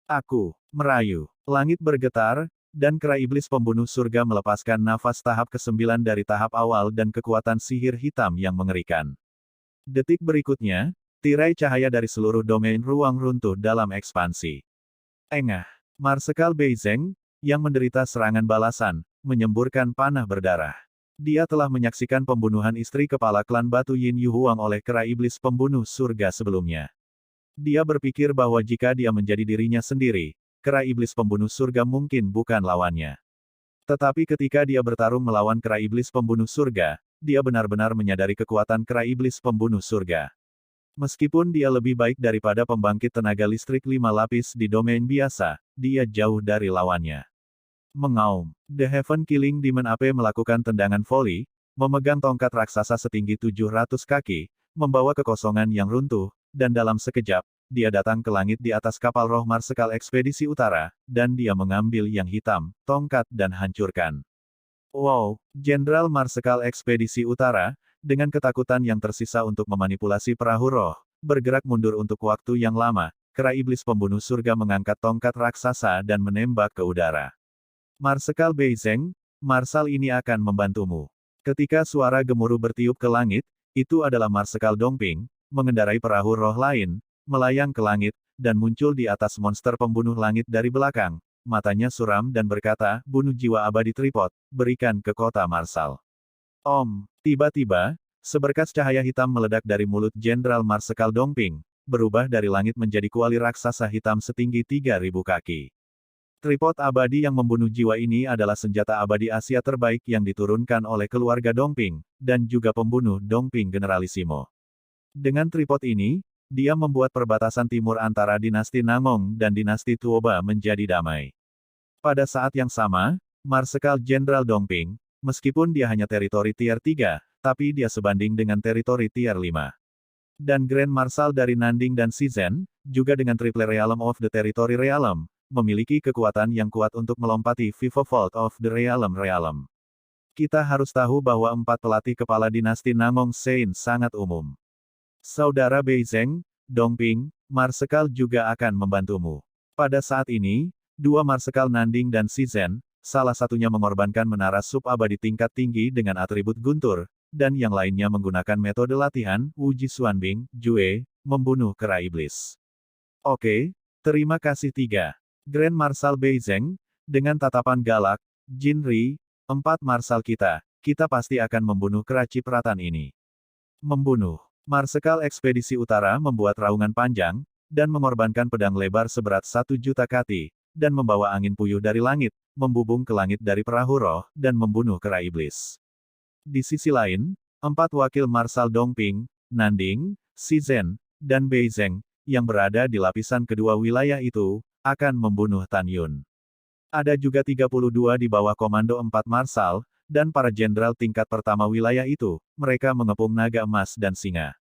Aku, merayu. Langit bergetar, dan kera iblis pembunuh surga melepaskan nafas tahap ke-9 dari tahap awal dan kekuatan sihir hitam yang mengerikan. Detik berikutnya, tirai cahaya dari seluruh domain ruang runtuh dalam ekspansi. Engah. Marsekal Beizeng, yang menderita serangan balasan, menyemburkan panah berdarah. Dia telah menyaksikan pembunuhan istri kepala klan Batu Yin Yu Huang oleh kera iblis pembunuh surga sebelumnya. Dia berpikir bahwa jika dia menjadi dirinya sendiri, kera iblis pembunuh surga mungkin bukan lawannya. Tetapi ketika dia bertarung melawan kera iblis pembunuh surga, dia benar-benar menyadari kekuatan kera iblis pembunuh surga. Meskipun dia lebih baik daripada pembangkit tenaga listrik 5 lapis di domain biasa, dia jauh dari lawannya. Mengaum. The Heaven Killing Demon AP melakukan tendangan volley, memegang tongkat raksasa setinggi 700 kaki, membawa kekosongan yang runtuh, dan dalam sekejap, dia datang ke langit di atas kapal roh Marsekal Ekspedisi Utara, dan dia mengambil yang hitam, tongkat dan hancurkan. Wow, Jenderal Marsekal Ekspedisi Utara, dengan ketakutan yang tersisa untuk memanipulasi perahu roh, bergerak mundur untuk waktu yang lama, kera iblis pembunuh surga mengangkat tongkat raksasa dan menembak ke udara. Marsekal Beizeng, Marshal ini akan membantumu. Ketika suara gemuruh bertiup ke langit, itu adalah Marsekal Dongping, mengendarai perahu roh lain, melayang ke langit, dan muncul di atas monster pembunuh langit dari belakang, matanya suram dan berkata, bunuh jiwa abadi tripod, berikan ke kota Marshal. Tiba-tiba, seberkas cahaya hitam meledak dari mulut Jenderal Marsekal Dongping, berubah dari langit menjadi kuali raksasa hitam setinggi 3.000 kaki. Tripod abadi yang membunuh jiwa ini adalah senjata abadi Asia terbaik yang diturunkan oleh keluarga Dongping, dan juga pembunuh Dongping Generalissimo. Dengan tripod ini, dia membuat perbatasan timur antara dinasti Nangong dan dinasti Tuoba menjadi damai. Pada saat yang sama, Marsekal Jenderal Dongping, meskipun dia hanya teritori tier 3, tapi dia sebanding dengan teritori tier 5. Dan Grand Marshal dari Nanding dan Shizhen, juga dengan Triple Realm of the Territory Realm, memiliki kekuatan yang kuat untuk melompati Vivovault of the Realm. Kita harus tahu bahwa 4 pelatih kepala dinasti Namong Sein sangat umum. Saudara Beizeng, Dongping, Marsekal juga akan membantumu. Pada saat ini, 2 Marsekal Nanding dan Shizhen, salah satunya mengorbankan menara sub-abadi tingkat tinggi dengan atribut guntur, dan yang lainnya menggunakan metode latihan, Uji Xuanbing, Jue, membunuh kera iblis. Oke, terima kasih 3. Grand Marshal Beizeng, dengan tatapan galak, Jinri, 4 Marshal kita pasti akan membunuh kera cipratan ini. Membunuh. Marsekal Ekspedisi Utara membuat raungan panjang, dan mengorbankan pedang lebar seberat 1.000.000 kati, dan membawa angin puyuh dari langit, membubung ke langit dari perahu roh, dan membunuh kera iblis. Di sisi lain, 4 wakil Marshal Dongping, Nanding, Shizhen, dan Beizeng, yang berada di lapisan kedua wilayah itu, akan membunuh Tan Yun. Ada juga 32 di bawah komando 4 Marshal, dan para jenderal tingkat pertama wilayah itu, mereka mengepung naga emas dan singa.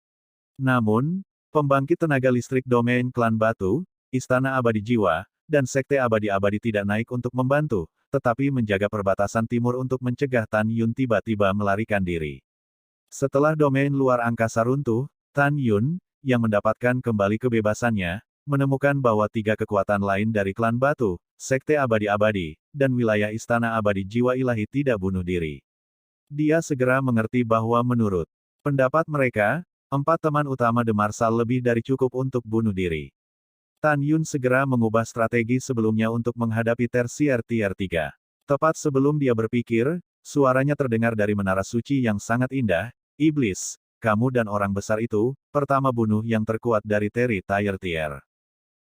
Namun, pembangkit tenaga listrik domain klan batu, istana abadi jiwa, dan sekte abadi-abadi tidak naik untuk membantu, tetapi menjaga perbatasan timur untuk mencegah Tan Yun tiba-tiba melarikan diri. Setelah domain luar angkasa runtuh, Tan Yun, yang mendapatkan kembali kebebasannya, menemukan bahwa 3 kekuatan lain dari klan batu, sekte abadi-abadi, dan wilayah istana abadi jiwa ilahi tidak bunuh diri. Dia segera mengerti bahwa menurut pendapat mereka, 4 teman utama The Marshal lebih dari cukup untuk bunuh diri. Tan Yun segera mengubah strategi sebelumnya untuk menghadapi Tersier Tier 3. Tepat sebelum dia berpikir, suaranya terdengar dari menara suci yang sangat indah, "Iblis, kamu dan orang besar itu, pertama bunuh yang terkuat dari Tier Tier."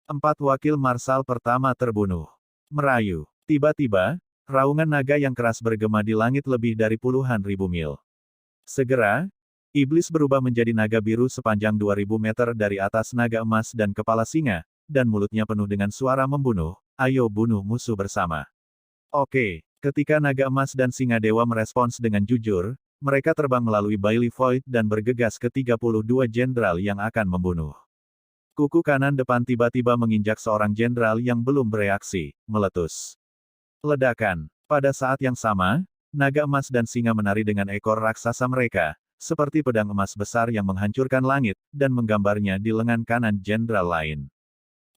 4 wakil Marshal pertama terbunuh. Merayu. Tiba-tiba, raungan naga yang keras bergema di langit lebih dari puluhan ribu mil. Segera, iblis berubah menjadi naga biru sepanjang 2000 meter dari atas naga emas dan kepala singa, dan mulutnya penuh dengan suara membunuh, "Ayo bunuh musuh bersama." Oke, ketika naga emas dan singa dewa merespons dengan jujur, mereka terbang melalui Bailey Void dan bergegas ke 32 jenderal yang akan membunuh. Kuku kanan depan tiba-tiba menginjak seorang jenderal yang belum bereaksi, meletus. Ledakan. Pada saat yang sama, naga emas dan singa menari dengan ekor raksasa mereka, seperti pedang emas besar yang menghancurkan langit, dan menggambarnya di lengan kanan jenderal lain.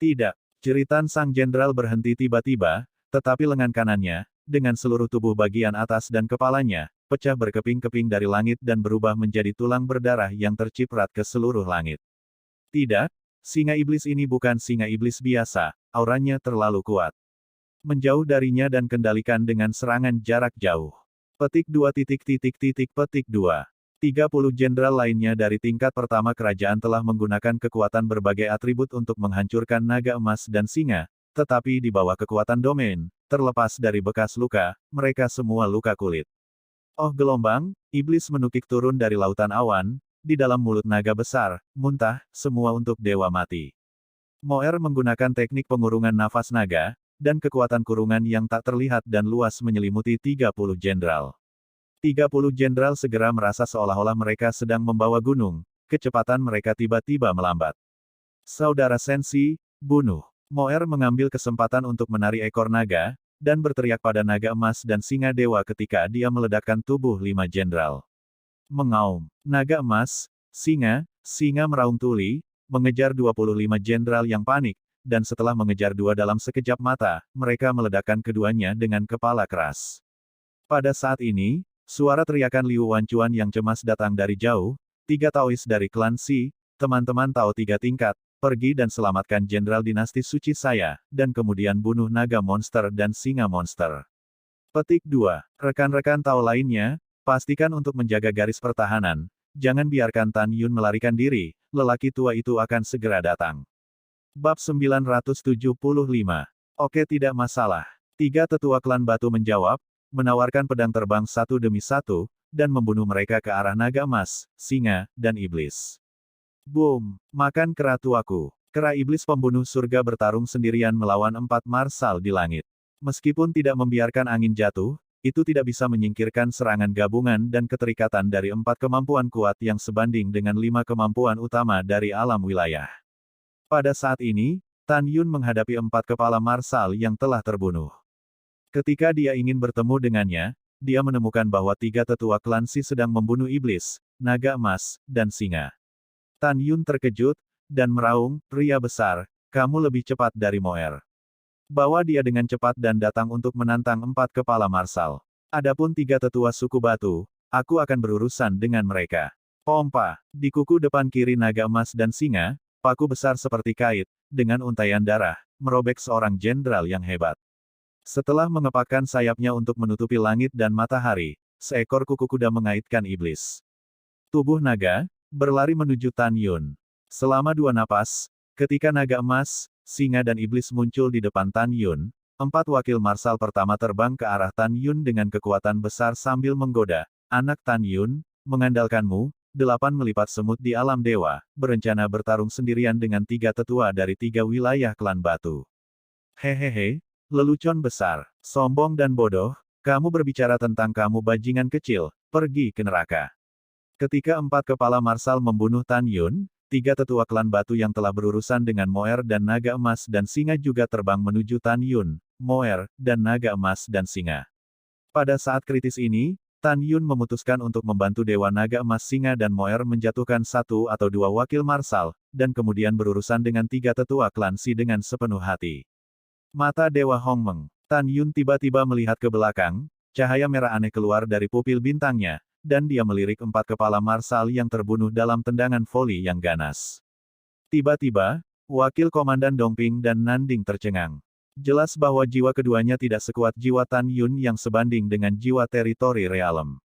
Tidak, jeritan sang jenderal berhenti tiba-tiba, tetapi lengan kanannya, dengan seluruh tubuh bagian atas dan kepalanya, pecah berkeping-keping dari langit dan berubah menjadi tulang berdarah yang terciprat ke seluruh langit. Tidak, singa iblis ini bukan singa iblis biasa, auranya terlalu kuat. Menjauh darinya dan kendalikan dengan serangan jarak jauh. Petik 2. Petik 2. 30 jenderal lainnya dari tingkat pertama kerajaan telah menggunakan kekuatan berbagai atribut untuk menghancurkan naga emas dan singa, tetapi di bawah kekuatan domain, terlepas dari bekas luka, mereka semua luka kulit. Oh gelombang, iblis menukik turun dari lautan awan, di dalam mulut naga besar, muntah, semua untuk dewa mati. Moer menggunakan teknik pengurungan nafas naga, dan kekuatan kurungan yang tak terlihat dan luas menyelimuti 30 jenderal. 30 jenderal segera merasa seolah-olah mereka sedang membawa gunung, kecepatan mereka tiba-tiba melambat. Saudara Sensi, bunuh. Moer mengambil kesempatan untuk menari ekor naga, dan berteriak pada naga emas dan singa dewa ketika dia meledakkan tubuh 5 jenderal. Mengaum. Naga emas, singa meraung tuli, mengejar 25 jenderal yang panik, dan setelah mengejar 2 dalam sekejap mata, mereka meledakkan keduanya dengan kepala keras. Pada saat ini, suara teriakan Liu Wanchuan yang cemas datang dari jauh, 3 Taois dari klan Si, teman-teman Tao 3 tingkat, pergi dan selamatkan jenderal dinasti suci saya, dan kemudian bunuh naga monster dan singa monster. Petik 2. Rekan-rekan Tao lainnya, pastikan untuk menjaga garis pertahanan, jangan biarkan Tan Yun melarikan diri, lelaki tua itu akan segera datang. Bab 975. Oke tidak masalah. 3 tetua klan batu menjawab, menawarkan pedang terbang satu demi satu, dan membunuh mereka ke arah naga emas, singa, dan iblis. Boom! Makan kera tuaku. Kera iblis pembunuh surga bertarung sendirian melawan 4 Marshal di langit. Meskipun tidak membiarkan angin jatuh, itu tidak bisa menyingkirkan serangan gabungan dan keterikatan dari 4 kemampuan kuat yang sebanding dengan 5 kemampuan utama dari alam wilayah. Pada saat ini, Tan Yun menghadapi 4 kepala marsal yang telah terbunuh. Ketika dia ingin bertemu dengannya, dia menemukan bahwa 3 tetua klan Si sedang membunuh iblis, naga emas, dan singa. Tan Yun terkejut, dan meraung, "Pria besar, kamu lebih cepat dari Moer. Bawa dia dengan cepat dan datang untuk menantang 4 kepala marsal. Adapun 3 tetua suku batu, aku akan berurusan dengan mereka." Pompa, di kuku depan kiri naga emas dan singa, paku besar seperti kait, dengan untaian darah, merobek seorang jenderal yang hebat. Setelah mengepakkan sayapnya untuk menutupi langit dan matahari, seekor kuku kuda mengaitkan iblis. Tubuh naga, berlari menuju Tan Yun. Selama 2 napas, ketika naga emas, singa dan iblis muncul di depan Tan Yun, 4 wakil marsal pertama terbang ke arah Tan Yun dengan kekuatan besar sambil menggoda, "Anak Tan Yun, mengandalkanmu, 8 melipat semut di alam dewa, berencana bertarung sendirian dengan 3 tetua dari 3 wilayah klan batu. Hehehe, lelucon besar, sombong dan bodoh, kamu berbicara tentang kamu bajingan kecil, pergi ke neraka." Ketika 4 kepala marsal membunuh Tan Yun, 3 tetua klan batu yang telah berurusan dengan Moer dan naga emas dan singa juga terbang menuju Tan Yun, Moer, dan naga emas dan singa. Pada saat kritis ini, Tan Yun memutuskan untuk membantu Dewa Naga Emas Singa dan Moer menjatuhkan 1 atau 2 wakil marsal, dan kemudian berurusan dengan 3 tetua klan Si dengan sepenuh hati. Mata Dewa Hongmeng. Tan Yun tiba-tiba melihat ke belakang, cahaya merah aneh keluar dari pupil bintangnya, dan dia melirik 4 kepala marsal yang terbunuh dalam tendangan voli yang ganas. Tiba-tiba, Wakil Komandan Dongping dan Nanding tercengang. Jelas bahwa jiwa keduanya tidak sekuat jiwa Tan Yun yang sebanding dengan jiwa teritori realem.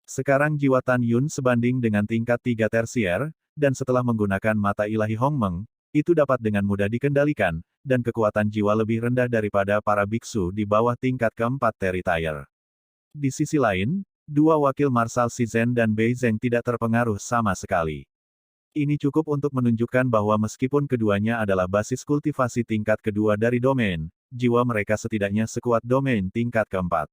Sekarang jiwa Tan Yun sebanding dengan tingkat 3 tersier, dan setelah menggunakan mata ilahi Hongmeng, itu dapat dengan mudah dikendalikan, dan kekuatan jiwa lebih rendah daripada para biksu di bawah tingkat keempat teritier. Di sisi lain, 2 wakil marsal Shizhen dan Bei Zheng tidak terpengaruh sama sekali. Ini cukup untuk menunjukkan bahwa meskipun keduanya adalah basis kultivasi tingkat kedua dari domain, jiwa mereka setidaknya sekuat domain tingkat keempat.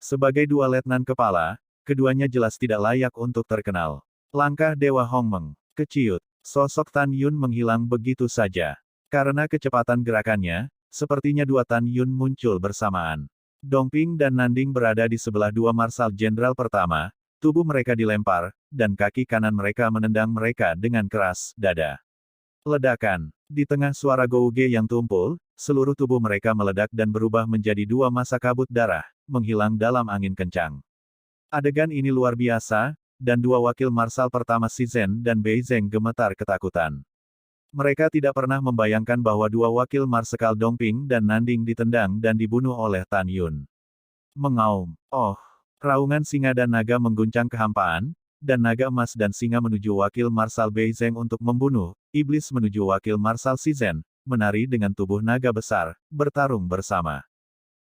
Sebagai 2 letnan kepala, keduanya jelas tidak layak untuk terkenal. Langkah Dewa Hongmeng. Keciut. Sosok Tan Yun menghilang begitu saja. Karena kecepatan gerakannya, sepertinya 2 Tan Yun muncul bersamaan. Dongping dan Nanding berada di sebelah 2 marsal jenderal pertama, tubuh mereka dilempar, dan kaki kanan mereka menendang mereka dengan keras, dada. Ledakan. Di tengah suara gouge yang tumpul, seluruh tubuh mereka meledak dan berubah menjadi 2 massa kabut darah, menghilang dalam angin kencang. Adegan ini luar biasa, dan 2 wakil marsal pertama Shizhen dan Bei Zheng gemetar ketakutan. Mereka tidak pernah membayangkan bahwa 2 wakil marsekal Dongping dan Nanding ditendang dan dibunuh oleh Tan Yun. Mengaum. Oh! Raungan singa dan naga mengguncang kehampaan, dan naga emas dan singa menuju wakil marsal Bei Zheng untuk membunuh, iblis menuju wakil marsal Shizhen, menari dengan tubuh naga besar, bertarung bersama.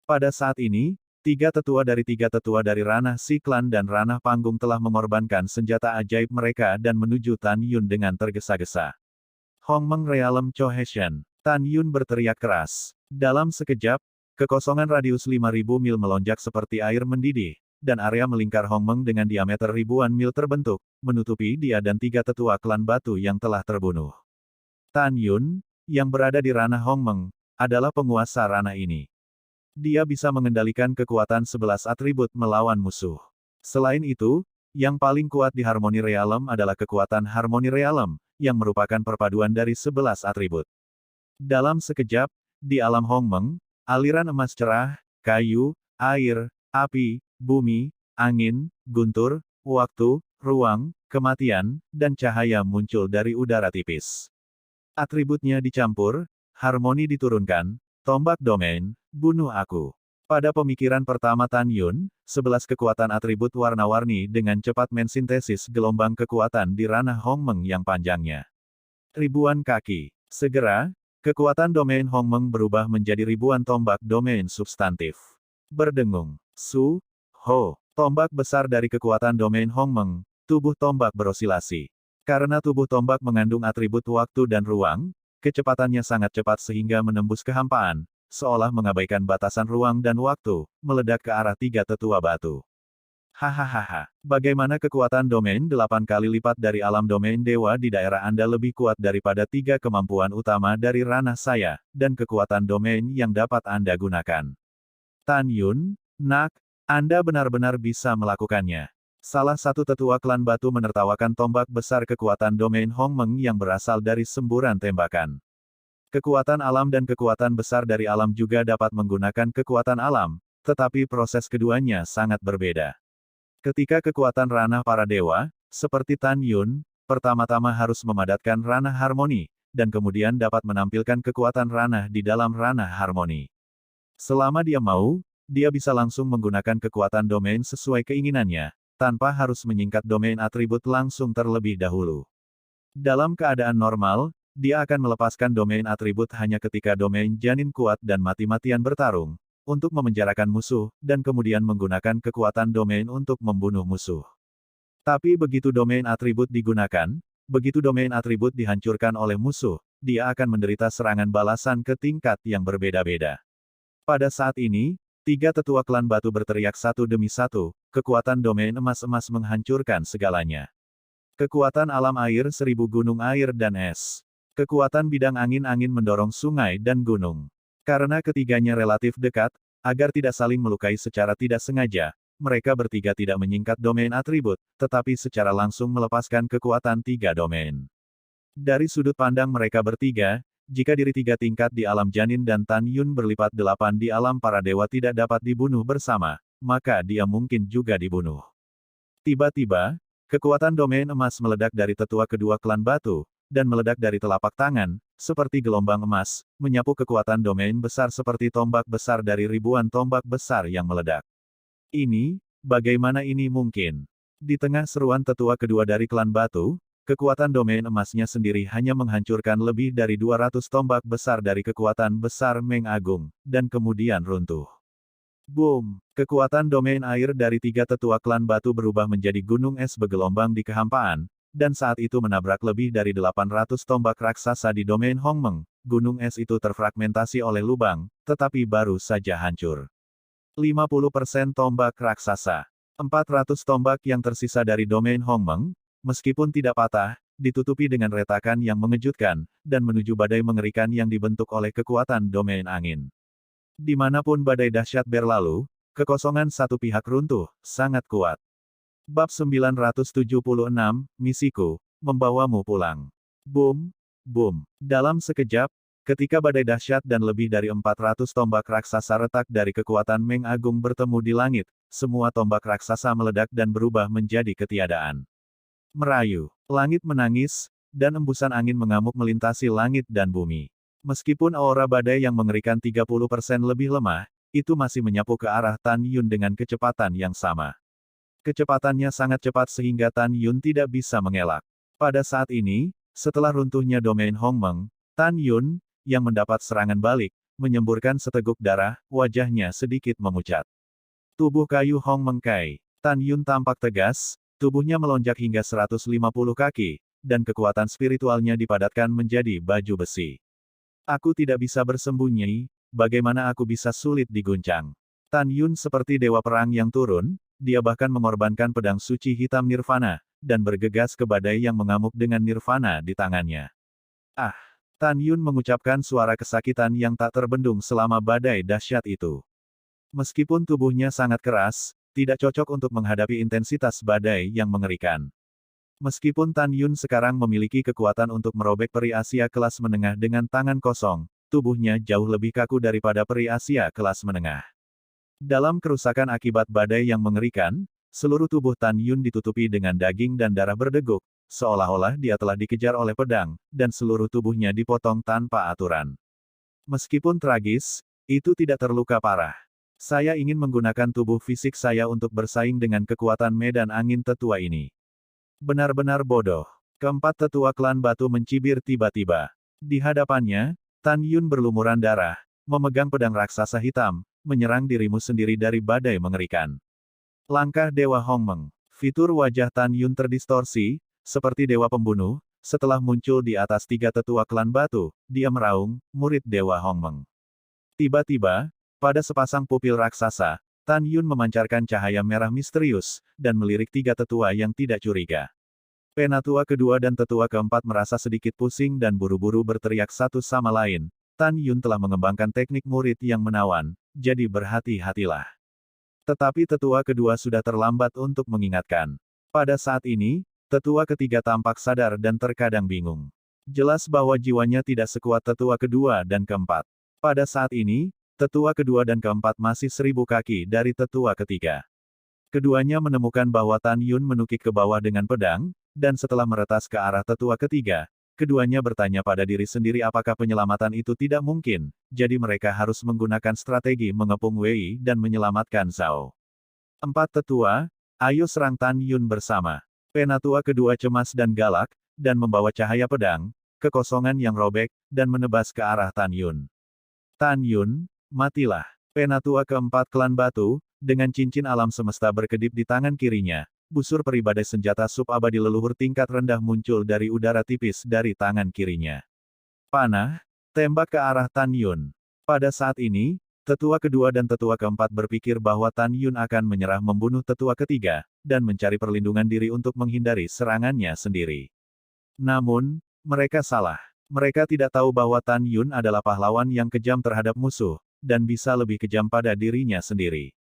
Pada saat ini, 3 tetua dari ranah Si Klan dan ranah panggung telah mengorbankan senjata ajaib mereka dan menuju Tan Yun dengan tergesa-gesa. Hongmeng Realem Choheshen. Tan Yun berteriak keras. Dalam sekejap, kekosongan radius 5.000 mil melonjak seperti air mendidih, dan area melingkar Hongmeng dengan diameter ribuan mil terbentuk, menutupi dia dan 3 tetua klan batu yang telah terbunuh. Tan Yun, yang berada di ranah Hongmeng, adalah penguasa ranah ini. Dia bisa mengendalikan kekuatan 11 atribut melawan musuh. Selain itu, yang paling kuat di Harmoni Realem adalah kekuatan Harmoni Realem, yang merupakan perpaduan dari 11 atribut. Dalam sekejap, di alam Hongmeng, aliran emas cerah, kayu, air, api, bumi, angin, guntur, waktu, ruang, kematian, dan cahaya muncul dari udara tipis. Atributnya dicampur, harmoni diturunkan, tombak domain, bunuh aku. Pada pemikiran pertama Tan Yun, 11 kekuatan atribut warna-warni dengan cepat mensintesis gelombang kekuatan di ranah Hongmeng yang panjangnya. Ribuan kaki. Segera, kekuatan domain Hongmeng berubah menjadi ribuan tombak domain substantif. Berdengung. Su, Ho, tombak besar dari kekuatan domain Hongmeng, tubuh tombak berosilasi. Karena tubuh tombak mengandung atribut waktu dan ruang, kecepatannya sangat cepat sehingga menembus kehampaan, seolah mengabaikan batasan ruang dan waktu, meledak ke arah 3 tetua batu. Hahaha. Bagaimana kekuatan domain 8 kali lipat dari alam domain dewa di daerah Anda lebih kuat daripada 3 kemampuan utama dari ranah saya, dan kekuatan domain yang dapat Anda gunakan. Tan Yun, nak, Anda benar-benar bisa melakukannya. Salah satu tetua klan batu menertawakan tombak besar kekuatan domain Hong Meng yang berasal dari semburan tembakan. Kekuatan alam dan kekuatan besar dari alam juga dapat menggunakan kekuatan alam, tetapi proses keduanya sangat berbeda. Ketika kekuatan ranah para dewa, seperti Tan Yun, pertama-tama harus memadatkan ranah harmoni, dan kemudian dapat menampilkan kekuatan ranah di dalam ranah harmoni. Selama dia mau, dia bisa langsung menggunakan kekuatan domain sesuai keinginannya, tanpa harus menyingkat domain atribut langsung terlebih dahulu. Dalam keadaan normal, dia akan melepaskan domain atribut hanya ketika domain janin kuat dan mati-matian bertarung, untuk memenjarakan musuh, dan kemudian menggunakan kekuatan domain untuk membunuh musuh. Tapi begitu domain atribut digunakan, begitu domain atribut dihancurkan oleh musuh, dia akan menderita serangan balasan ke tingkat yang berbeda-beda. Pada saat ini, 3 tetua klan batu berteriak satu demi satu, kekuatan domain emas-emas menghancurkan segalanya. Kekuatan alam air 1000 gunung air dan es. Kekuatan bidang angin mendorong sungai dan gunung. Karena ketiganya relatif dekat, agar tidak saling melukai secara tidak sengaja, mereka bertiga tidak menyingkat domain atribut, tetapi secara langsung melepaskan kekuatan 3 domain. Dari sudut pandang mereka bertiga, jika diri 3 tingkat di alam janin dan Tan Yun berlipat 8 di alam para dewa tidak dapat dibunuh bersama, maka dia mungkin juga dibunuh. Tiba-tiba, kekuatan domain emas meledak dari tetua kedua klan batu, dan meledak dari telapak tangan, seperti gelombang emas, menyapu kekuatan domain besar seperti tombak besar dari ribuan tombak besar yang meledak. Bagaimana ini mungkin? Di tengah seruan tetua kedua dari klan batu, kekuatan domain emasnya sendiri hanya menghancurkan lebih dari 200 tombak besar dari kekuatan besar Meng Agung, dan kemudian runtuh. Boom! Kekuatan domain air dari 3 tetua klan batu berubah menjadi gunung es bergelombang di kehampaan, dan saat itu menabrak lebih dari 800 tombak raksasa di domain Hong Meng. Gunung es itu terfragmentasi oleh lubang, tetapi baru saja hancur. 50% tombak raksasa. 400 tombak yang tersisa dari domain Hong Meng, meskipun tidak patah, ditutupi dengan retakan yang mengejutkan, dan menuju badai mengerikan yang dibentuk oleh kekuatan domain angin. Dimanapun badai dahsyat berlalu, kekosongan satu pihak runtuh, sangat kuat. Bab 976, Misiku, membawamu pulang. Boom, boom. Dalam sekejap, ketika badai dahsyat dan lebih dari 400 tombak raksasa retak dari kekuatan Meng Agung bertemu di langit, semua tombak raksasa meledak dan berubah menjadi ketiadaan. Merayu, langit menangis, dan embusan angin mengamuk melintasi langit dan bumi. Meskipun aura badai yang mengerikan 30% lebih lemah, itu masih menyapu ke arah Tan Yun dengan kecepatan yang sama. Kecepatannya sangat cepat sehingga Tan Yun tidak bisa mengelak. Pada saat ini, setelah runtuhnya domain Hong Meng, Tan Yun, yang mendapat serangan balik, menyemburkan seteguk darah, wajahnya sedikit memucat. Tubuh kayu Hong Meng Kai. Tan Yun tampak tegas, tubuhnya melonjak hingga 150 kaki, dan kekuatan spiritualnya dipadatkan menjadi baju besi. Aku tidak bisa bersembunyi, bagaimana aku bisa sulit diguncang. Tan Yun seperti dewa perang yang turun, dia bahkan mengorbankan pedang suci hitam nirvana, dan bergegas ke badai yang mengamuk dengan nirvana di tangannya. Ah! Tan Yun mengucapkan suara kesakitan yang tak terbendung selama badai dahsyat itu. Meskipun tubuhnya sangat keras, tidak cocok untuk menghadapi intensitas badai yang mengerikan. Meskipun Tan Yun sekarang memiliki kekuatan untuk merobek peri Asia kelas menengah dengan tangan kosong, tubuhnya jauh lebih kaku daripada peri Asia kelas menengah. Dalam kerusakan akibat badai yang mengerikan, seluruh tubuh Tan Yun ditutupi dengan daging dan darah berdeguk, seolah-olah dia telah dikejar oleh pedang, dan seluruh tubuhnya dipotong tanpa aturan. Meskipun tragis, itu tidak terluka parah. Saya ingin menggunakan tubuh fisik saya untuk bersaing dengan kekuatan medan angin tetua ini. Benar-benar bodoh. Keempat tetua klan batu mencibir tiba-tiba. Di hadapannya, Tan Yun berlumuran darah, memegang pedang raksasa hitam, menyerang dirimu sendiri dari badai mengerikan. Langkah Dewa Hong Meng. Fitur wajah Tan Yun terdistorsi, seperti dewa pembunuh, setelah muncul di atas 3 tetua klan batu, dia meraung, murid Dewa Hong Meng. Tiba-tiba, pada sepasang pupil raksasa, Tan Yun memancarkan cahaya merah misterius, dan melirik tiga tetua yang tidak curiga. Penatua kedua dan tetua keempat merasa sedikit pusing dan buru-buru berteriak satu sama lain. Tan Yun telah mengembangkan teknik murid yang menawan, jadi berhati-hatilah. Tetapi tetua kedua sudah terlambat untuk mengingatkan. Pada saat ini, tetua ketiga tampak sadar dan terkadang bingung. Jelas bahwa jiwanya tidak sekuat tetua kedua dan keempat. Pada saat ini, tetua kedua dan keempat masih 1000 kaki dari tetua ketiga. Keduanya menemukan bahwa Tan Yun menukik ke bawah dengan pedang, dan setelah meretas ke arah tetua ketiga, keduanya bertanya pada diri sendiri apakah penyelamatan itu tidak mungkin, jadi mereka harus menggunakan strategi mengepung Wei dan menyelamatkan Zhao. Empat tetua, ayo serang Tan Yun bersama. Penatua kedua cemas dan galak, dan membawa cahaya pedang, kekosongan yang robek, dan menebas ke arah Tan Yun. Tan Yun, matilah. Penatua keempat klan batu, dengan cincin alam semesta berkedip di tangan kirinya. Busur peribadai senjata sub-abadi leluhur tingkat rendah muncul dari udara tipis dari tangan kirinya. Panah, tembak ke arah Tan Yun. Pada saat ini, tetua kedua dan tetua keempat berpikir bahwa Tan Yun akan menyerah membunuh tetua ketiga, dan mencari perlindungan diri untuk menghindari serangannya sendiri. Namun, mereka salah. Mereka tidak tahu bahwa Tan Yun adalah pahlawan yang kejam terhadap musuh, dan bisa lebih kejam pada dirinya sendiri.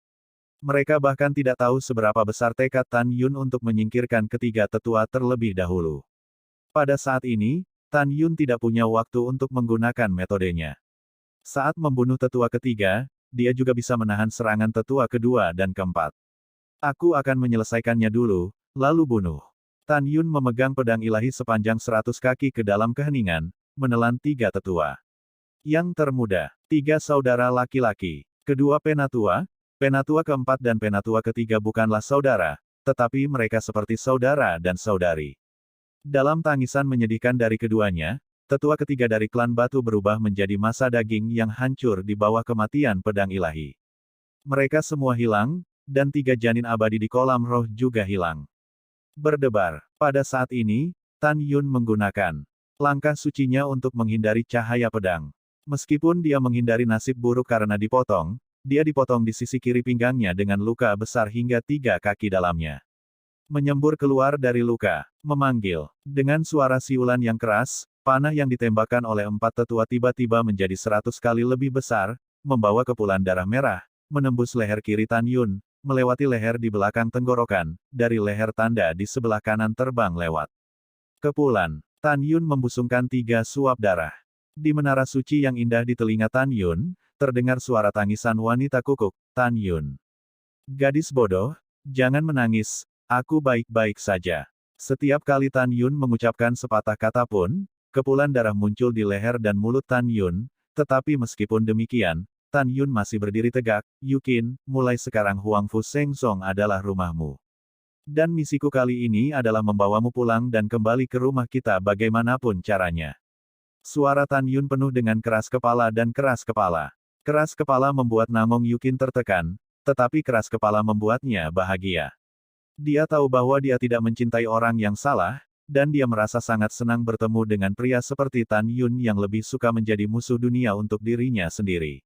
Mereka bahkan tidak tahu seberapa besar tekad Tan Yun untuk menyingkirkan ketiga tetua terlebih dahulu. Pada saat ini, Tan Yun tidak punya waktu untuk menggunakan metodenya. Saat membunuh tetua ketiga, dia juga bisa menahan serangan tetua kedua dan keempat. Aku akan menyelesaikannya dulu, lalu bunuh. Tan Yun memegang pedang ilahi sepanjang 100 kaki ke dalam keheningan, menelan tiga tetua. Yang termuda, tiga saudara laki-laki. Kedua penatua, Penatua keempat dan penatua ketiga bukanlah saudara, tetapi mereka seperti saudara dan saudari. Dalam tangisan menyedihkan dari keduanya, tetua ketiga dari klan batu berubah menjadi massa daging yang hancur di bawah kematian pedang ilahi. Mereka semua hilang, dan tiga janin abadi di kolam roh juga hilang. Berdebar. Pada saat ini, Tan Yun menggunakan langkah sucinya untuk menghindari cahaya pedang. Meskipun dia menghindari nasib buruk karena dipotong, dia dipotong di sisi kiri pinggangnya dengan luka besar hingga 3 kaki dalamnya. Menyembur keluar dari luka, memanggil. Dengan suara siulan yang keras, panah yang ditembakkan oleh empat tetua tiba-tiba menjadi 100 kali lebih besar, membawa kepulan darah merah, menembus leher kiri Tan Yun, melewati leher di belakang tenggorokan, dari leher tanda di sebelah kanan terbang lewat. Kepulan. Tan Yun membusungkan 3 suap darah. Di menara suci yang indah di telinga Tan Yun, terdengar suara tangisan wanita kukuk, Tan Yun. Gadis bodoh, jangan menangis, aku baik-baik saja. Setiap kali Tan Yun mengucapkan sepatah kata pun, kepulan darah muncul di leher dan mulut Tan Yun, tetapi meskipun demikian, Tan Yun masih berdiri tegak. Yukin, mulai sekarang Huang Fu Seng Song adalah rumahmu. Dan misiku kali ini adalah membawamu pulang dan kembali ke rumah kita bagaimanapun caranya. Suara Tan Yun penuh dengan keras kepala dan keras kepala. Keras kepala membuat Namong Yukin tertekan, tetapi keras kepala membuatnya bahagia. Dia tahu bahwa dia tidak mencintai orang yang salah, dan dia merasa sangat senang bertemu dengan pria seperti Tan Yun yang lebih suka menjadi musuh dunia untuk dirinya sendiri.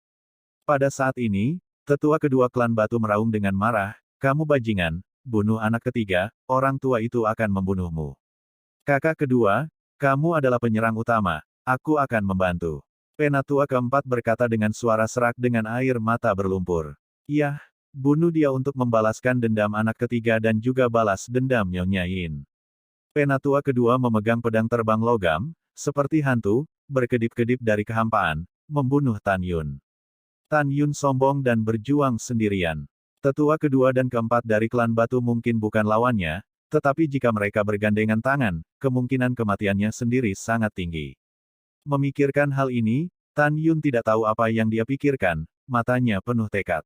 Pada saat ini, tetua kedua klan batu meraung dengan marah, kamu bajingan, bunuh anak ketiga, orang tua itu akan membunuhmu. Kakak kedua, kamu adalah penyerang utama, aku akan membantu. Penatua keempat berkata dengan suara serak dengan air mata berlumpur. Yah, bunuh dia untuk membalaskan dendam anak ketiga dan juga balas dendam Nyonya Yin. Penatua kedua memegang pedang terbang logam, seperti hantu, berkedip-kedip dari kehampaan, membunuh Tan Yun. Tan Yun sombong dan berjuang sendirian. Tetua kedua dan keempat dari klan batu mungkin bukan lawannya, tetapi jika mereka bergandengan tangan, kemungkinan kematiannya sendiri sangat tinggi. Memikirkan hal ini, Tan Yun tidak tahu apa yang dia pikirkan, matanya penuh tekad.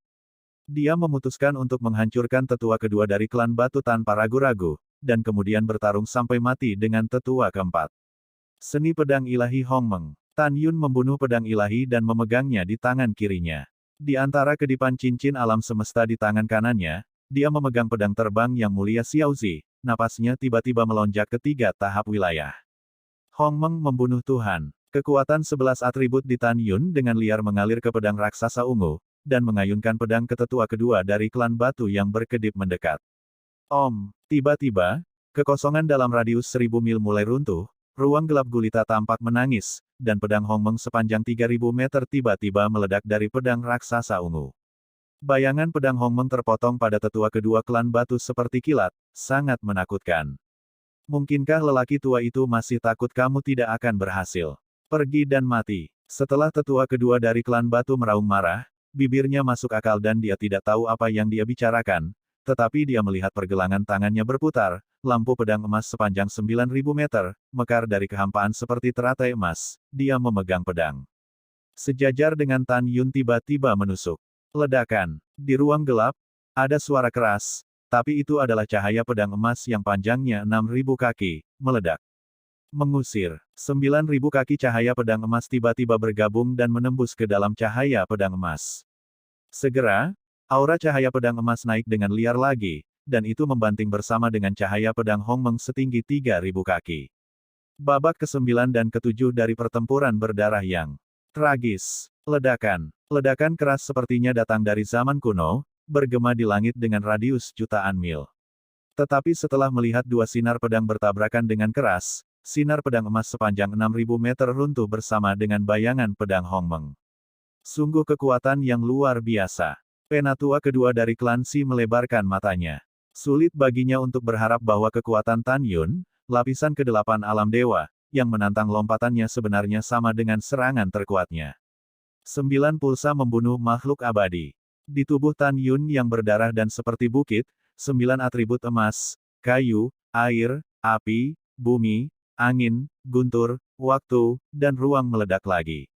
Dia memutuskan untuk menghancurkan tetua kedua dari klan batu tanpa ragu-ragu, dan kemudian bertarung sampai mati dengan tetua keempat. Seni pedang ilahi Hongmeng. Tan Yun membunuh pedang ilahi dan memegangnya di tangan kirinya. Di antara kedipan cincin alam semesta di tangan kanannya, dia memegang pedang terbang yang mulia Xiaozi, napasnya tiba-tiba melonjak ke 3 tahap wilayah. Hongmeng membunuh Tuhan. Kekuatan 11 atribut di Tan Yun dengan liar mengalir ke pedang raksasa ungu, dan mengayunkan pedang ke tetua kedua dari klan batu yang berkedip mendekat. Tiba-tiba, kekosongan dalam radius 1000 mil mulai runtuh, ruang gelap gulita tampak menangis, dan pedang Hongmeng sepanjang 3000 meter tiba-tiba meledak dari pedang raksasa ungu. Bayangan pedang Hongmeng terpotong pada tetua kedua klan batu seperti kilat, sangat menakutkan. Mungkinkah lelaki tua itu masih takut kamu tidak akan berhasil? Pergi dan mati. Setelah tetua kedua dari klan batu meraung marah, bibirnya masuk akal dan dia tidak tahu apa yang dia bicarakan, tetapi dia melihat pergelangan tangannya berputar, lampu pedang emas sepanjang 9000 meter, mekar dari kehampaan seperti teratai emas, dia memegang pedang. Sejajar dengan Tan Yun tiba-tiba menusuk. Ledakan. Di ruang gelap, ada suara keras, tapi itu adalah cahaya pedang emas yang panjangnya 6000 kaki, meledak. Mengusir. 9000 kaki cahaya pedang emas tiba-tiba bergabung dan menembus ke dalam cahaya pedang emas. Segera, aura cahaya pedang emas naik dengan liar lagi, dan itu membanting bersama dengan cahaya pedang Hongmeng setinggi 3000 kaki. Babak ke-9 dan ke-7 dari pertempuran berdarah yang tragis. Ledakan. Ledakan keras sepertinya datang dari zaman kuno, bergema di langit dengan radius jutaan mil. Tetapi setelah melihat dua sinar pedang bertabrakan dengan keras, sinar pedang emas sepanjang 6000 meter runtuh bersama dengan bayangan pedang Hongmeng. Sungguh kekuatan yang luar biasa. Penatua kedua dari klan Si melebarkan matanya. Sulit baginya untuk berharap bahwa kekuatan Tan Yun, lapisan ke-8 alam dewa, yang menantang lompatannya sebenarnya sama dengan serangan terkuatnya. 9 pulsa membunuh makhluk abadi. Di tubuh Tan Yun yang berdarah dan seperti bukit, 9 atribut emas, kayu, air, api, bumi, angin, guntur, waktu, dan ruang meledak lagi.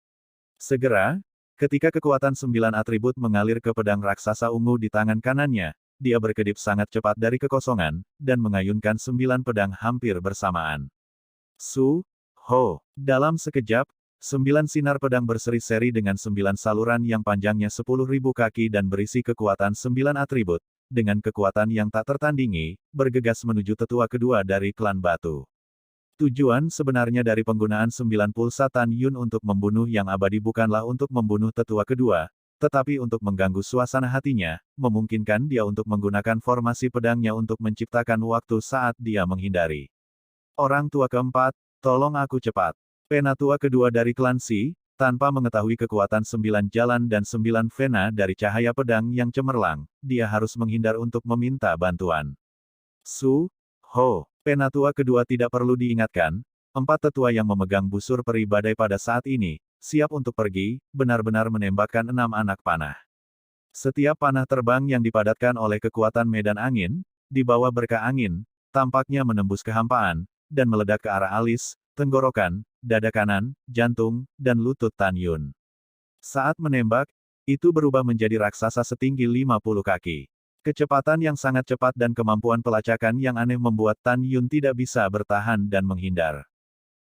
Segera, ketika kekuatan 9 atribut mengalir ke pedang raksasa ungu di tangan kanannya, dia berkedip sangat cepat dari kekosongan, dan mengayunkan 9 pedang hampir bersamaan. Dalam sekejap, 9 sinar pedang berseri-seri dengan 9 saluran yang panjangnya 10.000 kaki dan berisi kekuatan 9 atribut, dengan kekuatan yang tak tertandingi, bergegas menuju tetua kedua dari klan batu. Tujuan sebenarnya dari penggunaan 9 pulsa Tan Yun untuk membunuh yang abadi bukanlah untuk membunuh tetua kedua, tetapi untuk mengganggu suasana hatinya, memungkinkan dia untuk menggunakan formasi pedangnya untuk menciptakan waktu saat dia menghindari. Orang tua keempat, tolong aku cepat. Penatua kedua dari klan Si, tanpa mengetahui kekuatan 9 jalan dan 9 vena dari cahaya pedang yang cemerlang, dia harus menghindar untuk meminta bantuan. Penatua kedua tidak perlu diingatkan, 4 tetua yang memegang busur peri badai pada saat ini, siap untuk pergi, benar-benar menembakkan 6 anak panah. Setiap panah terbang yang dipadatkan oleh kekuatan medan angin, di bawah berkah angin, tampaknya menembus kehampaan, dan meledak ke arah alis, tenggorokan, dada kanan, jantung, dan lutut Tan Yun. Saat menembak, itu berubah menjadi raksasa setinggi 50 kaki. Kecepatan yang sangat cepat dan kemampuan pelacakan yang aneh membuat Tan Yun tidak bisa bertahan dan menghindar.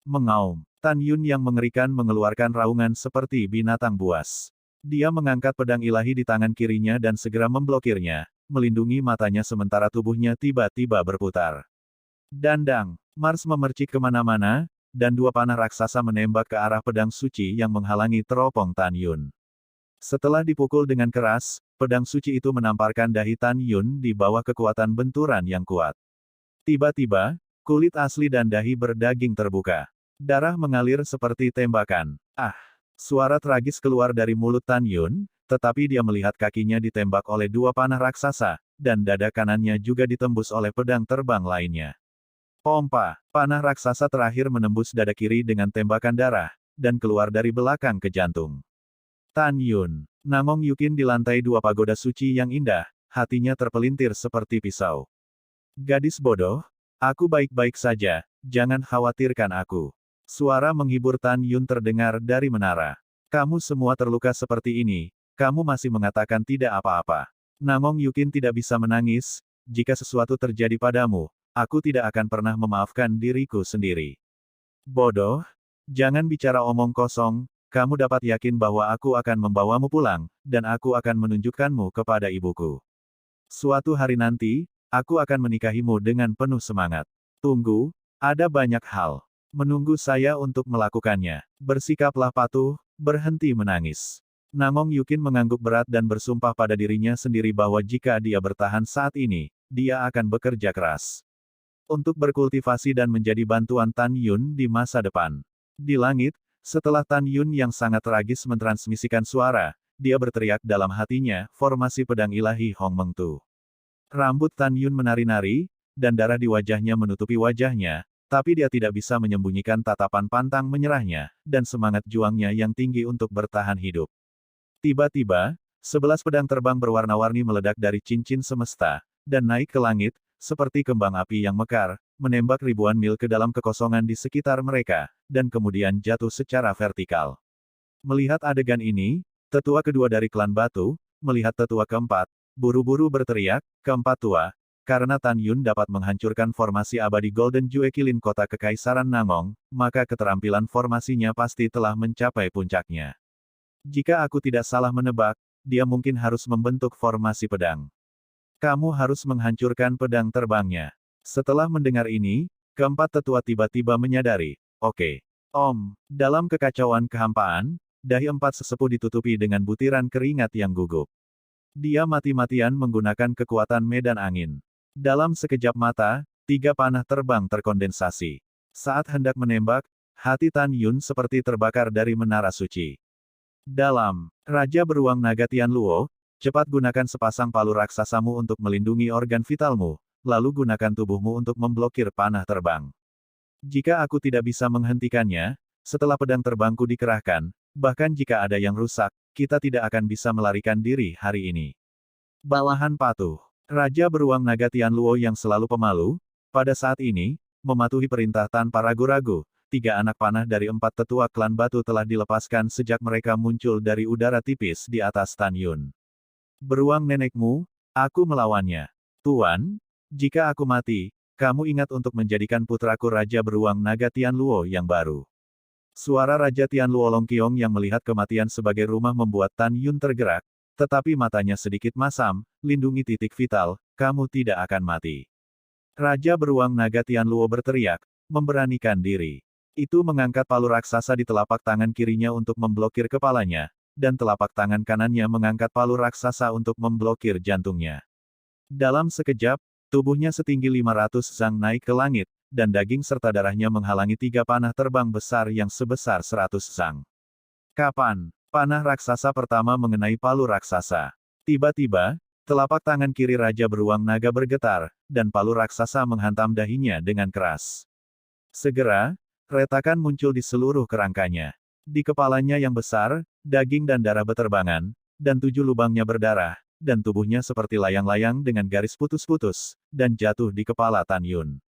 Mengaum. Tan Yun yang mengerikan mengeluarkan raungan seperti binatang buas. Dia mengangkat pedang ilahi di tangan kirinya dan segera memblokirnya, melindungi matanya sementara tubuhnya tiba-tiba berputar. Dandang. Mars memercik kemana-mana, dan 2 panah raksasa menembak ke arah pedang suci yang menghalangi teropong Tan Yun. Setelah dipukul dengan keras, pedang suci itu menamparkan dahi Tan Yun di bawah kekuatan benturan yang kuat. Tiba-tiba, kulit asli dan dahi berdaging terbuka. Darah mengalir seperti tembakan. Suara tragis keluar dari mulut Tan Yun, tetapi dia melihat kakinya ditembak oleh 2 panah raksasa, dan dada kanannya juga ditembus oleh pedang terbang lainnya. Pompa, panah raksasa terakhir menembus dada kiri dengan tembakan darah, dan keluar dari belakang ke jantung. Tan Yun, Namong Yukin di lantai 2 pagoda suci yang indah, hatinya terpelintir seperti pisau. Gadis bodoh, aku baik-baik saja, jangan khawatirkan aku. Suara menghibur Tan Yun terdengar dari menara. Kamu semua terluka seperti ini, kamu masih mengatakan tidak apa-apa. Namong Yukin tidak bisa menangis, jika sesuatu terjadi padamu, aku tidak akan pernah memaafkan diriku sendiri. Bodoh, jangan bicara omong kosong, kamu dapat yakin bahwa aku akan membawamu pulang, dan aku akan menunjukkanmu kepada ibuku. Suatu hari nanti, aku akan menikahimu dengan penuh semangat. Tunggu, ada banyak hal. Menunggu saya untuk melakukannya. Bersikaplah patuh, berhenti menangis. Nangong Yukin mengangguk berat dan bersumpah pada dirinya sendiri bahwa jika dia bertahan saat ini, dia akan bekerja keras untuk berkultivasi dan menjadi bantuan Tan Yun di masa depan. Di langit, setelah Tan Yun yang sangat tragis mentransmisikan suara, dia berteriak dalam hatinya, formasi pedang ilahi Hong Meng Tu. Rambut Tan Yun menari-nari, dan darah di wajahnya menutupi wajahnya, tapi dia tidak bisa menyembunyikan tatapan pantang menyerahnya, dan semangat juangnya yang tinggi untuk bertahan hidup. Tiba-tiba, 11 pedang terbang berwarna-warni meledak dari cincin semesta, dan naik ke langit, seperti kembang api yang mekar, menembak ribuan mil ke dalam kekosongan di sekitar mereka, dan kemudian jatuh secara vertikal. Melihat adegan ini, tetua kedua dari klan batu, melihat tetua keempat, buru-buru berteriak, keempat tua, karena Tan Yun dapat menghancurkan formasi abadi Golden Jue Kilin kota Kekaisaran Nangong, maka keterampilan formasinya pasti telah mencapai puncaknya. Jika aku tidak salah menebak, dia mungkin harus membentuk formasi pedang. Kamu harus menghancurkan pedang terbangnya. Setelah mendengar ini, keempat tetua tiba-tiba menyadari, oke. Om, dalam kekacauan kehampaan, dahi empat sesepuh ditutupi dengan butiran keringat yang gugup. Dia mati-matian menggunakan kekuatan medan angin. Dalam sekejap mata, 3 panah terbang terkondensasi. Saat hendak menembak, hati Tan Yun seperti terbakar dari menara suci. Dalam, Raja Beruang Naga Tian Luo, cepat gunakan sepasang palu raksasamu untuk melindungi organ vitalmu, lalu gunakan tubuhmu untuk memblokir panah terbang. Jika aku tidak bisa menghentikannya, setelah pedang terbangku dikerahkan, bahkan jika ada yang rusak, kita tidak akan bisa melarikan diri hari ini. Bawahan patuh. Raja Beruang Naga Tian Luo yang selalu pemalu, pada saat ini, mematuhi perintah tanpa ragu-ragu. 3 anak panah dari 4 tetua klan batu telah dilepaskan sejak mereka muncul dari udara tipis di atas Tan Yun. Beruang nenekmu, aku melawannya. Tuan, jika aku mati, kamu ingat untuk menjadikan putraku Raja Beruang Naga Tian Luo yang baru. Suara Raja Tian Luo Longqiong yang melihat kematian sebagai rumah membuat Tan Yun tergerak, tetapi matanya sedikit masam, lindungi titik vital, kamu tidak akan mati. Raja Beruang Naga Tian Luo berteriak, memberanikan diri. Itu mengangkat palu raksasa di telapak tangan kirinya untuk memblokir kepalanya, dan telapak tangan kanannya mengangkat palu raksasa untuk memblokir jantungnya. Dalam sekejap, tubuhnya setinggi 500 zang naik ke langit, dan daging serta darahnya menghalangi 3 panah terbang besar yang sebesar 100 zang. Kapan? Panah raksasa pertama mengenai palu raksasa. Tiba-tiba, telapak tangan kiri Raja Beruang Naga bergetar, dan palu raksasa menghantam dahinya dengan keras. Segera, retakan muncul di seluruh kerangkanya. Di kepalanya yang besar, daging dan darah beterbangan, dan 7 lubangnya berdarah, dan tubuhnya seperti layang-layang dengan garis putus-putus, dan jatuh di kepala Tan Yun.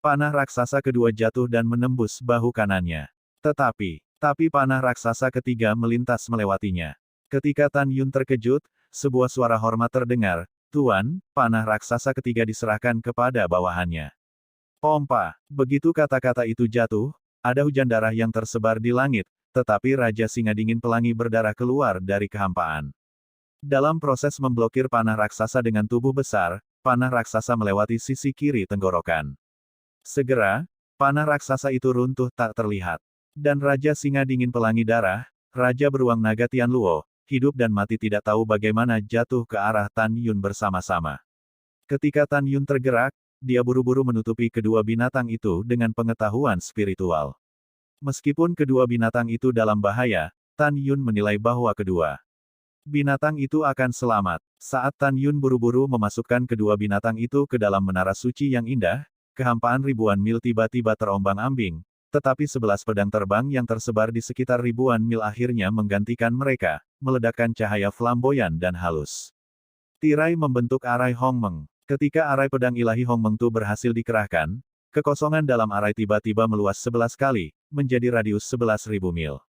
Panah raksasa kedua jatuh dan menembus bahu kanannya. Tapi panah raksasa ketiga melintas melewatinya. Ketika Tan Yun terkejut, sebuah suara hormat terdengar, Tuan, panah raksasa ketiga diserahkan kepada bawahannya. Pompa, begitu kata-kata itu jatuh, ada hujan darah yang tersebar di langit, tetapi Raja Singa Dingin Pelangi berdarah keluar dari kehampaan. Dalam proses memblokir panah raksasa dengan tubuh besar, panah raksasa melewati sisi kiri tenggorokan. Segera, panah raksasa itu runtuh tak terlihat. Dan Raja Singa Dingin Pelangi Darah, Raja Beruang Naga Tian Luo, hidup dan mati tidak tahu bagaimana jatuh ke arah Tan Yun bersama-sama. Ketika Tan Yun tergerak, dia buru-buru menutupi kedua binatang itu dengan pengetahuan spiritual. Meskipun kedua binatang itu dalam bahaya, Tan Yun menilai bahwa kedua binatang itu akan selamat. Saat Tan Yun buru-buru memasukkan kedua binatang itu ke dalam menara suci yang indah, kehampaan ribuan mil tiba-tiba terombang-ambing, tetapi 11 pedang terbang yang tersebar di sekitar ribuan mil akhirnya menggantikan mereka, meledakkan cahaya flamboyan dan halus. Tirai membentuk arai Hong Meng. Ketika arai pedang ilahi Hong Meng Tu berhasil dikerahkan, kekosongan dalam arai tiba-tiba meluas 11 kali, menjadi radius 11.000 mil.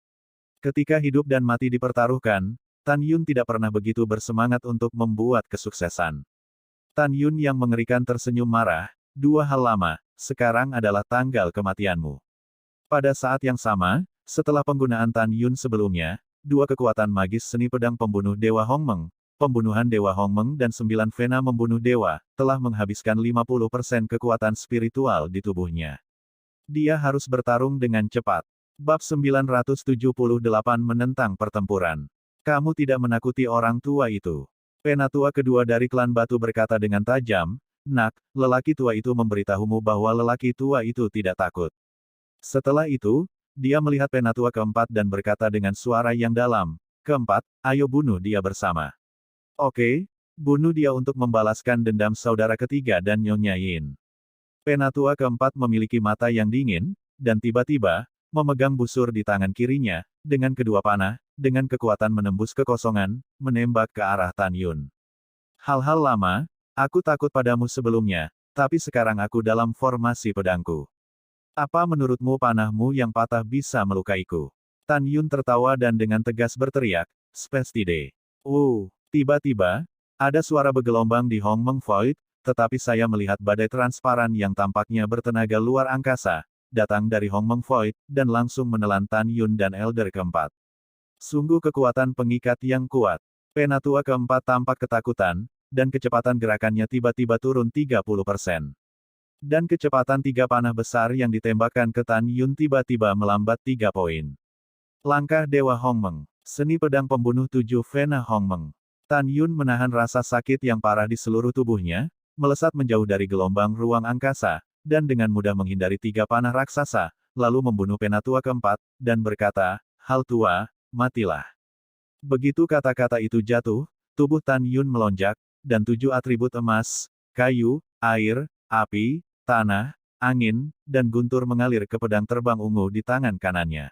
Ketika hidup dan mati dipertaruhkan, Tan Yun tidak pernah begitu bersemangat untuk membuat kesuksesan. Tan Yun yang mengerikan tersenyum marah, 2 hal lama, sekarang adalah tanggal kematianmu. Pada saat yang sama, setelah penggunaan Tan Yun sebelumnya, 2 kekuatan magis seni pedang pembunuh Dewa Hong Meng, pembunuhan Dewa Hong Meng dan 9 vena membunuh dewa, telah menghabiskan 50% kekuatan spiritual di tubuhnya. Dia harus bertarung dengan cepat. Bab 978 menentang pertempuran. Kamu tidak menakuti orang tua itu. Penatua kedua dari klan batu berkata dengan tajam, "Nak, lelaki tua itu memberitahumu bahwa lelaki tua itu tidak takut." Setelah itu, dia melihat penatua keempat dan berkata dengan suara yang dalam, "Keempat, ayo bunuh dia bersama." "Oke, bunuh dia untuk membalaskan dendam saudara ketiga dan Nyonya Yin." Penatua keempat memiliki mata yang dingin, dan tiba-tiba, memegang busur di tangan kirinya, dengan kedua panah, dengan kekuatan menembus kekosongan, menembak ke arah Tan Yun. "Hal-hal lama, aku takut padamu sebelumnya, tapi sekarang aku dalam formasi pedangku. Apa menurutmu panahmu yang patah bisa melukaiku?" Tan Yun tertawa dan dengan tegas berteriak, "Spestide." Tiba-tiba, ada suara bergelombang di Hong Meng Void, tetapi saya melihat badai transparan yang tampaknya bertenaga luar angkasa, datang dari Hong Meng Void, dan langsung menelan Tan Yun dan Elder keempat. Sungguh kekuatan pengikat yang kuat. Penatua keempat tampak ketakutan, dan kecepatan gerakannya tiba-tiba turun 30%. Dan kecepatan 3 panah besar yang ditembakkan ke Tan Yun tiba-tiba melambat 3 poin. Langkah Dewa Hong Meng. Seni pedang pembunuh 7 Vena Hong Meng. Tan Yun menahan rasa sakit yang parah di seluruh tubuhnya, melesat menjauh dari gelombang ruang angkasa, dan dengan mudah menghindari 3 panah raksasa, lalu membunuh penatua keempat, dan berkata, "Hal tua, matilah." Begitu kata-kata itu jatuh, tubuh Tan Yun melonjak, dan 7 atribut emas, kayu, air, api, tanah, angin, dan guntur mengalir ke pedang terbang ungu di tangan kanannya.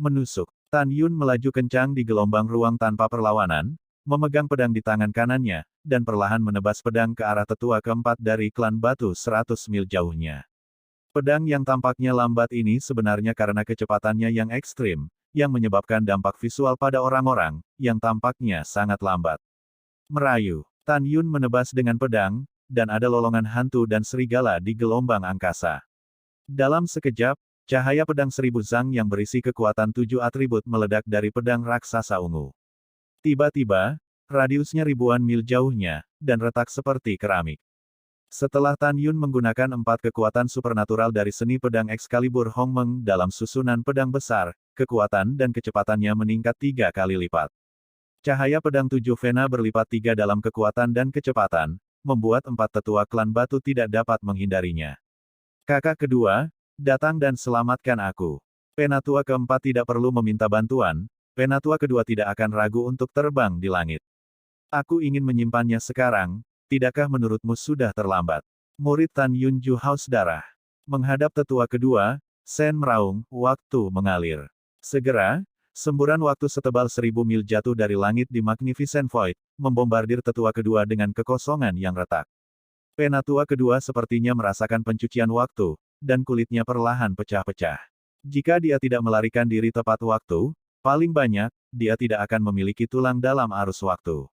Menusuk, Tan Yun melaju kencang di gelombang ruang tanpa perlawanan, memegang pedang di tangan kanannya, dan perlahan menebas pedang ke arah tetua keempat dari klan batu 100 mil jauhnya. Pedang yang tampaknya lambat ini sebenarnya karena kecepatannya yang ekstrim, yang menyebabkan dampak visual pada orang-orang, yang tampaknya sangat lambat. Merayu, Tan Yun menebas dengan pedang, dan ada lolongan hantu dan serigala di gelombang angkasa. Dalam sekejap, cahaya pedang 1000 zang yang berisi kekuatan 7 atribut meledak dari pedang raksasa ungu. Tiba-tiba, radiusnya ribuan mil jauhnya, dan retak seperti keramik. Setelah Tan Yun menggunakan 4 kekuatan supernatural dari seni pedang Excalibur Hong Meng dalam susunan pedang besar, kekuatan dan kecepatannya meningkat 3 kali lipat. Cahaya pedang 7 Vena berlipat 3 dalam kekuatan dan kecepatan, membuat 4 tetua klan batu tidak dapat menghindarinya. Kakak kedua, datang dan selamatkan aku. Penatua keempat tidak perlu meminta bantuan, penatua kedua tidak akan ragu untuk terbang di langit. Aku ingin menyimpannya sekarang, tidakkah menurutmu sudah terlambat? Murid Tan Yun Ju haus darah. Menghadap tetua kedua, Sen meraung, waktu mengalir. Segera, semburan waktu setebal 1000 mil jatuh dari langit di Magnificent Void, membombardir tetua kedua dengan kekosongan yang retak. Penatua kedua sepertinya merasakan pencucian waktu, dan kulitnya perlahan pecah-pecah. Jika dia tidak melarikan diri tepat waktu, paling banyak, dia tidak akan memiliki tulang dalam arus waktu.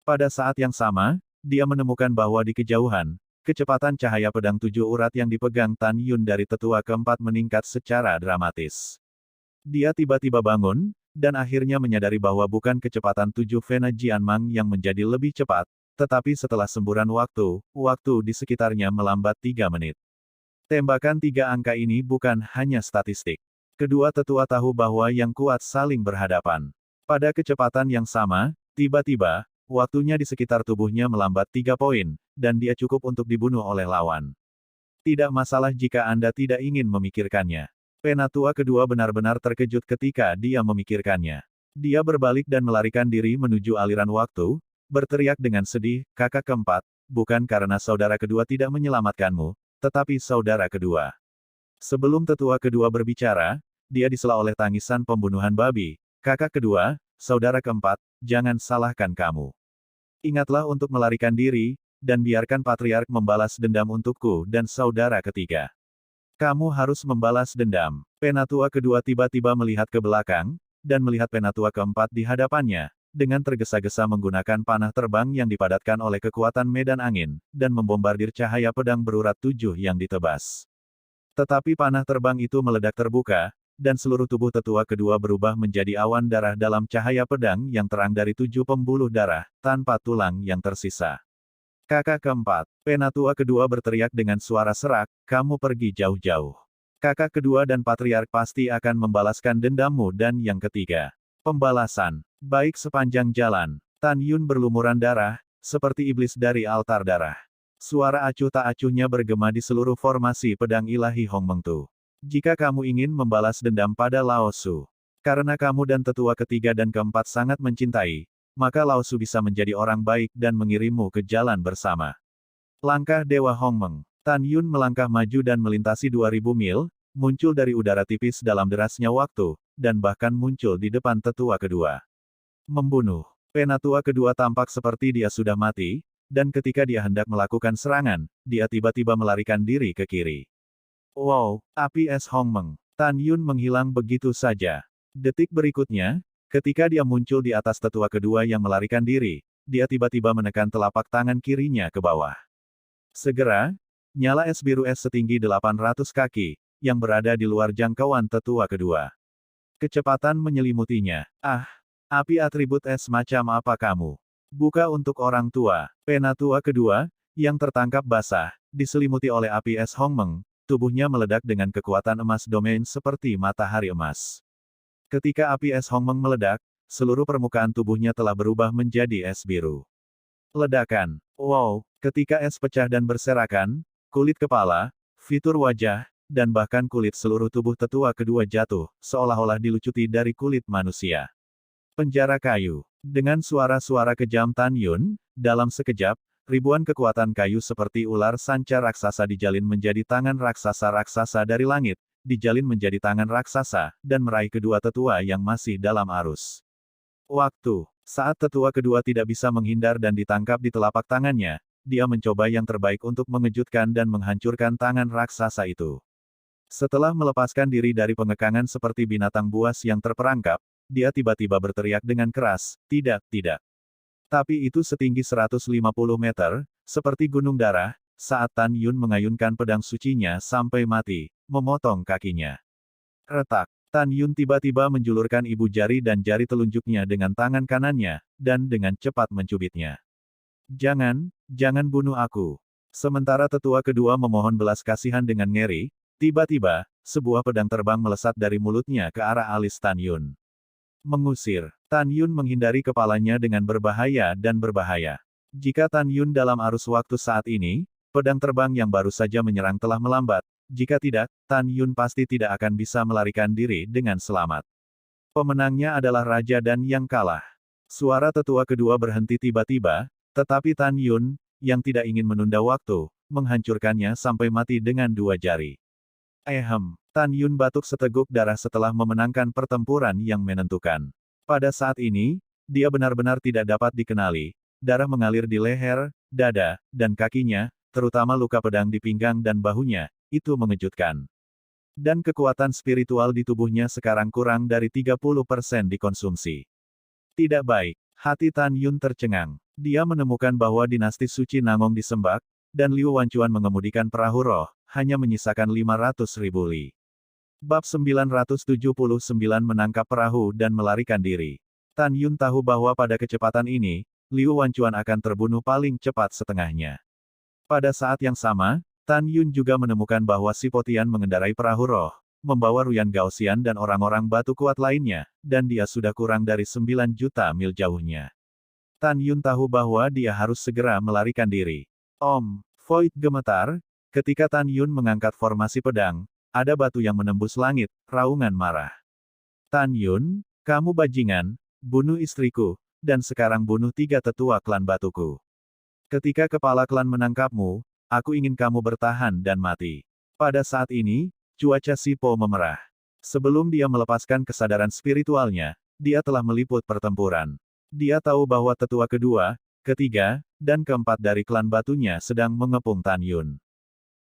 Pada saat yang sama, dia menemukan bahwa di kejauhan, kecepatan cahaya pedang 7 urat yang dipegang Tan Yun dari tetua keempat meningkat secara dramatis. Dia tiba-tiba bangun, dan akhirnya menyadari bahwa bukan kecepatan 7 Vena Jianmang yang menjadi lebih cepat, tetapi setelah semburan waktu, waktu di sekitarnya melambat 3 menit. Tembakan 3 angka ini bukan hanya statistik. Kedua tetua tahu bahwa yang kuat saling berhadapan. Pada kecepatan yang sama, tiba-tiba, waktunya di sekitar tubuhnya melambat 3 poin, dan dia cukup untuk dibunuh oleh lawan. Tidak masalah jika Anda tidak ingin memikirkannya. Penatua kedua benar-benar terkejut ketika dia memikirkannya. Dia berbalik dan melarikan diri menuju aliran waktu, berteriak dengan sedih, "Kakak keempat, bukan karena saudara kedua tidak menyelamatkanmu, tetapi saudara kedua." Sebelum tetua kedua berbicara, dia disela oleh tangisan pembunuhan babi. "Kakak kedua, saudara keempat, jangan salahkan kamu. Ingatlah untuk melarikan diri, dan biarkan Patriark membalas dendam untukku dan saudara ketiga. Kamu harus membalas dendam." Penatua kedua tiba-tiba melihat ke belakang, dan melihat penatua keempat di hadapannya, dengan tergesa-gesa menggunakan panah terbang yang dipadatkan oleh kekuatan medan angin, dan membombardir cahaya pedang berurat 7 yang ditebas. Tetapi panah terbang itu meledak terbuka, dan seluruh tubuh tetua kedua berubah menjadi awan darah dalam cahaya pedang yang terang dari 7 pembuluh darah, tanpa tulang yang tersisa. "Kakak keempat," penatua kedua berteriak dengan suara serak, "kamu pergi jauh-jauh. Kakak kedua dan Patriark pasti akan membalaskan dendammu." Dan yang ketiga, pembalasan. Baik sepanjang jalan, Tan Yun berlumuran darah, seperti iblis dari altar darah. Suara acuh tak acuhnya bergema di seluruh formasi pedang ilahi Hong Mengtu. Jika kamu ingin membalas dendam pada Lao Su, karena kamu dan tetua ketiga dan keempat sangat mencintai, maka Lao Su bisa menjadi orang baik dan mengirimmu ke jalan bersama. Langkah Dewa Hong Meng. Tan Yun melangkah maju dan melintasi 2000 mil, muncul dari udara tipis dalam derasnya waktu, dan bahkan muncul di depan tetua kedua. Membunuh. Penatua kedua tampak seperti dia sudah mati, dan ketika dia hendak melakukan serangan, dia tiba-tiba melarikan diri ke kiri. Wow, api es Hong Meng. Tan Yun menghilang begitu saja. Detik berikutnya, ketika dia muncul di atas tetua kedua yang melarikan diri, dia tiba-tiba menekan telapak tangan kirinya ke bawah. Segera, nyala es biru es setinggi 800 kaki, yang berada di luar jangkauan tetua kedua. Kecepatan menyelimutinya. Ah! Api atribut es macam apa kamu? Buka untuk orang tua. Penatua kedua, yang tertangkap basah, diselimuti oleh api es Hong Meng, tubuhnya meledak dengan kekuatan emas domain seperti matahari emas. Ketika api es Hong Meng meledak, seluruh permukaan tubuhnya telah berubah menjadi es biru. Ledakan. Wow, ketika es pecah dan berserakan, kulit kepala, fitur wajah, dan bahkan kulit seluruh tubuh tetua kedua jatuh, seolah-olah dilucuti dari kulit manusia. Penjara kayu. Dengan suara-suara kejam Tan Yun, dalam sekejap, ribuan kekuatan kayu seperti ular sanca raksasa dijalin menjadi tangan raksasa-raksasa dari langit, dijalin menjadi tangan raksasa, dan meraih kedua tetua yang masih dalam arus. Waktu. Saat tetua kedua tidak bisa menghindar dan ditangkap di telapak tangannya, dia mencoba yang terbaik untuk mengejutkan dan menghancurkan tangan raksasa itu. Setelah melepaskan diri dari pengekangan seperti binatang buas yang terperangkap, dia tiba-tiba berteriak dengan keras, tidak, tidak. Tapi itu setinggi 150 meter, seperti gunung darah, saat Tan Yun mengayunkan pedang sucinya sampai mati, memotong kakinya. Retak. Tan Yun tiba-tiba menjulurkan ibu jari dan jari telunjuknya dengan tangan kanannya, dan dengan cepat mencubitnya. Jangan, jangan bunuh aku. Sementara tetua kedua memohon belas kasihan dengan ngeri, tiba-tiba, sebuah pedang terbang melesat dari mulutnya ke arah alis Tan Yun. Mengusir. Tan Yun menghindari kepalanya dengan berbahaya dan berbahaya. Jika Tan Yun dalam arus waktu saat ini, pedang terbang yang baru saja menyerang telah melambat. Jika tidak, Tan Yun pasti tidak akan bisa melarikan diri dengan selamat. Pemenangnya adalah raja dan yang kalah. Suara tetua kedua berhenti tiba-tiba, tetapi Tan Yun, yang tidak ingin menunda waktu, menghancurkannya sampai mati dengan dua jari. Tan Yun batuk seteguk darah setelah memenangkan pertempuran yang menentukan. Pada saat ini, dia benar-benar tidak dapat dikenali. Darah mengalir di leher, dada, dan kakinya, terutama luka pedang di pinggang dan bahunya, itu mengejutkan. Dan kekuatan spiritual di tubuhnya sekarang kurang dari 30% dikonsumsi. Tidak baik. Hati Tan Yun tercengang. Dia menemukan bahwa dinasti suci Nangong disembah, dan Liu Wanchuan mengemudikan perahu roh, hanya menyisakan 500.000 li. Bab 979 menangkap perahu dan melarikan diri. Tan Yun tahu bahwa pada kecepatan ini, Liu Wanchuan akan terbunuh paling cepat setengahnya. Pada saat yang sama, Tan Yun juga menemukan bahwa Si Potian mengendarai perahu roh, membawa Ruyan Gaoxian dan orang-orang batu kuat lainnya, dan dia sudah kurang dari 9 juta mil jauhnya. Tan Yun tahu bahwa dia harus segera melarikan diri. Void gemetar, ketika Tan Yun mengangkat formasi pedang, ada batu yang menembus langit, raungan marah. Tan Yun, kamu bajingan, bunuh istriku, dan sekarang bunuh 3 tetua klan batuku. Ketika kepala klan menangkapmu, aku ingin kamu bertahan dan mati. Pada saat ini, cuaca Sipo memerah. Sebelum dia melepaskan kesadaran spiritualnya, dia telah meliput pertempuran. Dia tahu bahwa tetua kedua, ketiga, dan keempat dari klan batunya sedang mengepung Tan Yun.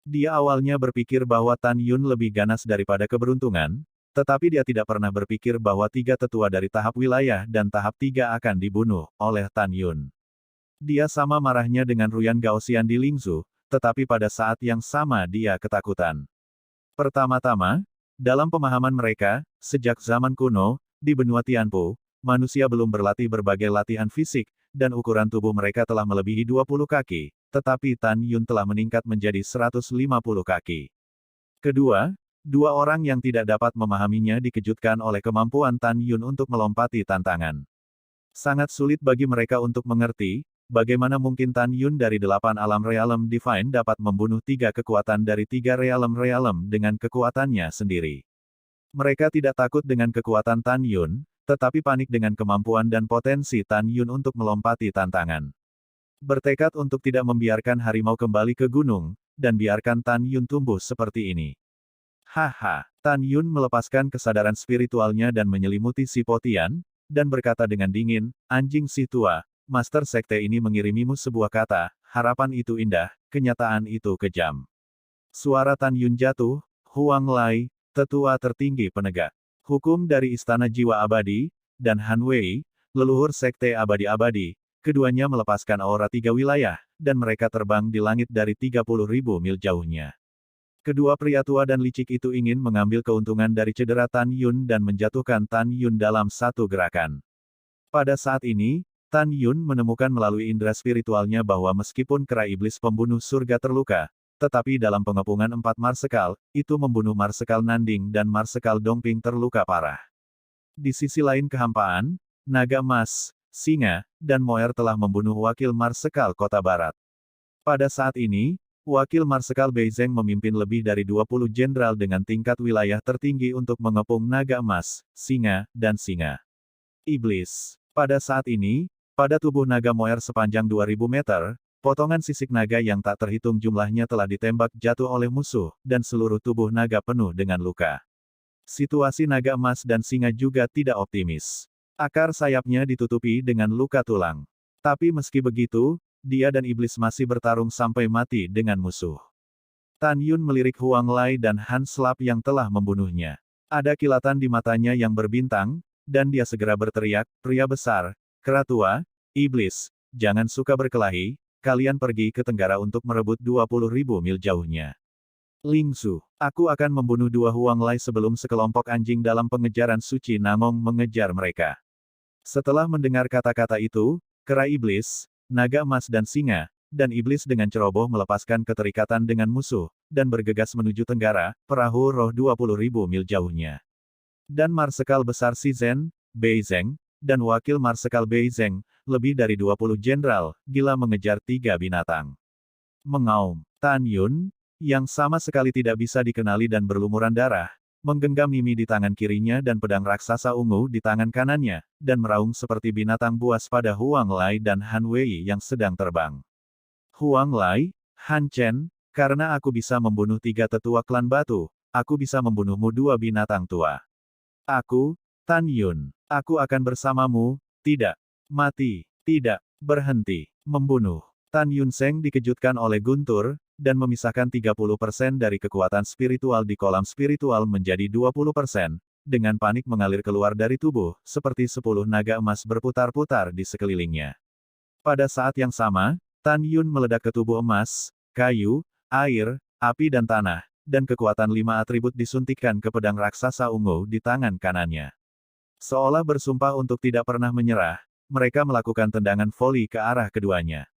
Dia awalnya berpikir bahwa Tan Yun lebih ganas daripada keberuntungan, tetapi dia tidak pernah berpikir bahwa 3 tetua dari tahap wilayah dan tahap 3 akan dibunuh oleh Tan Yun. Dia sama marahnya dengan Ruyan Gaoxian di Lingzhou, tetapi pada saat yang sama dia ketakutan. Pertama-tama, dalam pemahaman mereka, sejak zaman kuno, di benua Tianpu, manusia belum berlatih berbagai latihan fisik, dan ukuran tubuh mereka telah melebihi 20 kaki. Tetapi Tan Yun telah meningkat menjadi 150 kaki. Kedua, 2 orang yang tidak dapat memahaminya dikejutkan oleh kemampuan Tan Yun untuk melompati tantangan. Sangat sulit bagi mereka untuk mengerti, bagaimana mungkin Tan Yun dari 8 alam realm divine dapat membunuh 3 kekuatan dari 3 realm dengan kekuatannya sendiri. Mereka tidak takut dengan kekuatan Tan Yun, tetapi panik dengan kemampuan dan potensi Tan Yun untuk melompati tantangan. Bertekad untuk tidak membiarkan harimau kembali ke gunung, dan biarkan Tan Yun tumbuh seperti ini. Haha, Tan Yun melepaskan kesadaran spiritualnya dan menyelimuti si Potian, dan berkata dengan dingin, anjing si tua, Master Sekte ini mengirimimu sebuah kata, harapan itu indah, kenyataan itu kejam. Suara Tan Yun jatuh, Huang Lai, tetua tertinggi penegak hukum dari Istana Jiwa Abadi, dan Han Wei, leluhur Sekte Abadi-Abadi, keduanya melepaskan aura 3 wilayah, dan mereka terbang di langit dari 30.000 mil jauhnya. Kedua pria tua dan licik itu ingin mengambil keuntungan dari cedera Tan Yun dan menjatuhkan Tan Yun dalam satu gerakan. Pada saat ini, Tan Yun menemukan melalui indera spiritualnya bahwa meskipun kera iblis pembunuh surga terluka, tetapi dalam pengepungan 4 Marsekal, itu membunuh Marsekal Nanding dan Marsekal Dongping terluka parah. Di sisi lain kehampaan, naga emas, singa, dan Moer telah membunuh wakil Marsekal Kota Barat. Pada saat ini, Wakil Marsekal Beizeng memimpin lebih dari 20 jenderal dengan tingkat wilayah tertinggi untuk mengepung naga emas, singa, dan singa. Iblis. Pada saat ini, pada tubuh naga Moer sepanjang 2000 meter, potongan sisik naga yang tak terhitung jumlahnya telah ditembak jatuh oleh musuh, dan seluruh tubuh naga penuh dengan luka. Situasi naga emas dan singa juga tidak optimis. Akar sayapnya ditutupi dengan luka tulang. Tapi meski begitu, dia dan iblis masih bertarung sampai mati dengan musuh. Tan Yun melirik Huang Lai dan Han Slap yang telah membunuhnya. Ada kilatan di matanya yang berbintang, dan dia segera berteriak, pria besar, kera tua, iblis, jangan suka berkelahi, kalian pergi ke tenggara untuk merebut 20.000 mil jauhnya. Ling Su, aku akan membunuh 2 Huang Lai sebelum sekelompok anjing dalam pengejaran suci Nangong mengejar mereka. Setelah mendengar kata-kata itu, kera iblis, naga emas dan singa, dan iblis dengan ceroboh melepaskan keterikatan dengan musuh, dan bergegas menuju tenggara, perahu roh 20.000 mil jauhnya. Dan Marsekal besar Shizhen, Beizeng, dan wakil Marsekal Beizeng, lebih dari 20 jenderal, gila mengejar 3 binatang. Mengaum, Tan Yun, yang sama sekali tidak bisa dikenali dan berlumuran darah, menggenggam Mimi di tangan kirinya dan pedang raksasa ungu di tangan kanannya, dan meraung seperti binatang buas pada Huang Lai dan Han Wei yang sedang terbang. Huang Lai, Han Chen, karena aku bisa membunuh 3 tetua klan batu, aku bisa membunuhmu 2 binatang tua. Aku, Tan Yun, aku akan bersamamu, tidak, mati, tidak, berhenti, membunuh. Tan Yun Seng dikejutkan oleh guntur, dan memisahkan 30% dari kekuatan spiritual di kolam spiritual menjadi 20%, dengan panik mengalir keluar dari tubuh, seperti 10 naga emas berputar-putar di sekelilingnya. Pada saat yang sama, Tan Yun meledak ke tubuh emas, kayu, air, api dan tanah, dan kekuatan 5 atribut disuntikkan ke pedang raksasa ungu di tangan kanannya. Seolah bersumpah untuk tidak pernah menyerah, mereka melakukan tendangan voli ke arah keduanya.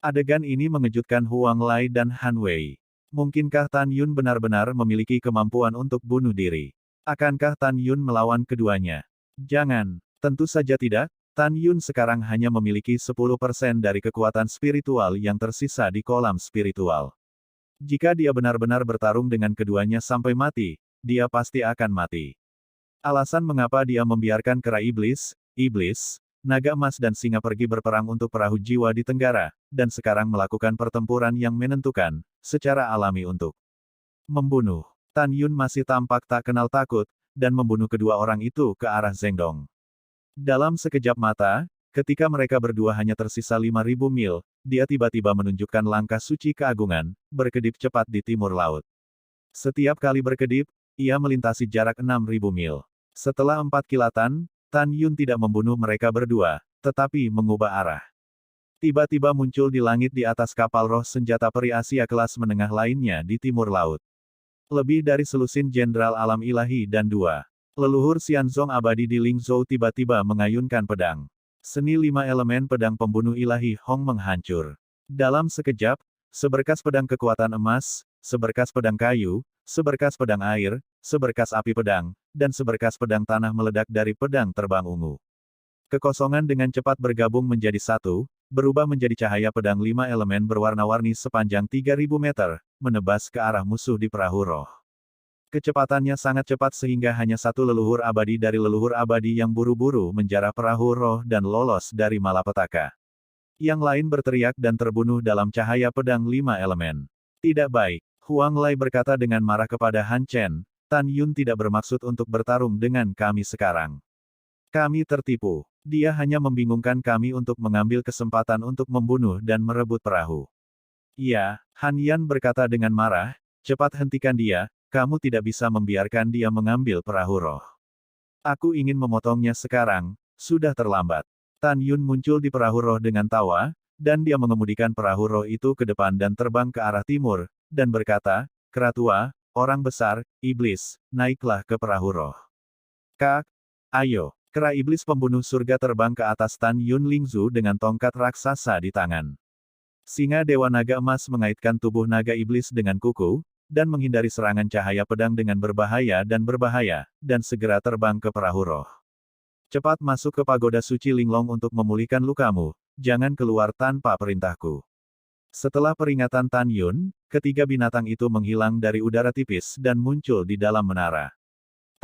Adegan ini mengejutkan Huang Lai dan Han Wei. Mungkinkah Tan Yun benar-benar memiliki kemampuan untuk bunuh diri? Akankah Tan Yun melawan keduanya? Jangan. Tentu saja tidak. Tan Yun sekarang hanya memiliki 10% dari kekuatan spiritual yang tersisa di kolam spiritual. Jika dia benar-benar bertarung dengan keduanya sampai mati, dia pasti akan mati. Alasan mengapa dia membiarkan kera iblis, naga emas dan singa pergi berperang untuk perahu jiwa di tenggara, dan sekarang melakukan pertempuran yang menentukan, secara alami untuk membunuh. Tan Yun masih tampak tak kenal takut, dan membunuh kedua orang itu ke arah Zengdong. Dalam sekejap mata, ketika mereka berdua hanya tersisa 5.000 mil, dia tiba-tiba menunjukkan langkah suci keagungan, berkedip cepat di timur laut. Setiap kali berkedip, ia melintasi jarak 6.000 mil. Setelah 4 kilatan, Tan Yun tidak membunuh mereka berdua, tetapi mengubah arah. Tiba-tiba muncul di langit di atas kapal roh senjata peri Asia kelas menengah lainnya di timur laut. Lebih dari selusin jenderal alam ilahi dan 2 leluhur Xianzong abadi di Lingzhou tiba-tiba mengayunkan pedang. Seni 5 elemen pedang pembunuh ilahi Hong menghancur. Dalam sekejap, seberkas pedang kekuatan emas, seberkas pedang kayu, seberkas pedang air, seberkas api pedang, dan seberkas pedang tanah meledak dari pedang terbang ungu. Kekosongan dengan cepat bergabung menjadi satu, berubah menjadi cahaya pedang 5 elemen berwarna-warni sepanjang 3000 meter, menebas ke arah musuh di perahu roh. Kecepatannya sangat cepat sehingga hanya satu leluhur abadi dari leluhur abadi yang buru-buru menjarah perahu roh dan lolos dari malapetaka. Yang lain berteriak dan terbunuh dalam cahaya pedang 5 elemen. Tidak baik, Huang Lai berkata dengan marah kepada Han Chen, Tan Yun tidak bermaksud untuk bertarung dengan kami sekarang. Kami tertipu. Dia hanya membingungkan kami untuk mengambil kesempatan untuk membunuh dan merebut perahu. Ya, Han Yan berkata dengan marah, cepat hentikan dia, kamu tidak bisa membiarkan dia mengambil perahu roh. Aku ingin memotongnya sekarang, sudah terlambat. Tan Yun muncul di perahu roh dengan tawa, dan dia mengemudikan perahu roh itu ke depan dan terbang ke arah timur, dan berkata, Keratua, orang besar, iblis, naiklah ke perahu roh. Kak, ayo. Kera iblis pembunuh surga terbang ke atas Tan Yun Lingzu dengan tongkat raksasa di tangan. Singa Dewa Naga Emas mengaitkan tubuh naga iblis dengan kuku, dan menghindari serangan cahaya pedang dengan berbahaya, dan segera terbang ke perahu roh. Cepat masuk ke pagoda suci Linglong untuk memulihkan lukamu, jangan keluar tanpa perintahku. Setelah peringatan Tan Yun, ketiga binatang itu menghilang dari udara tipis dan muncul di dalam menara.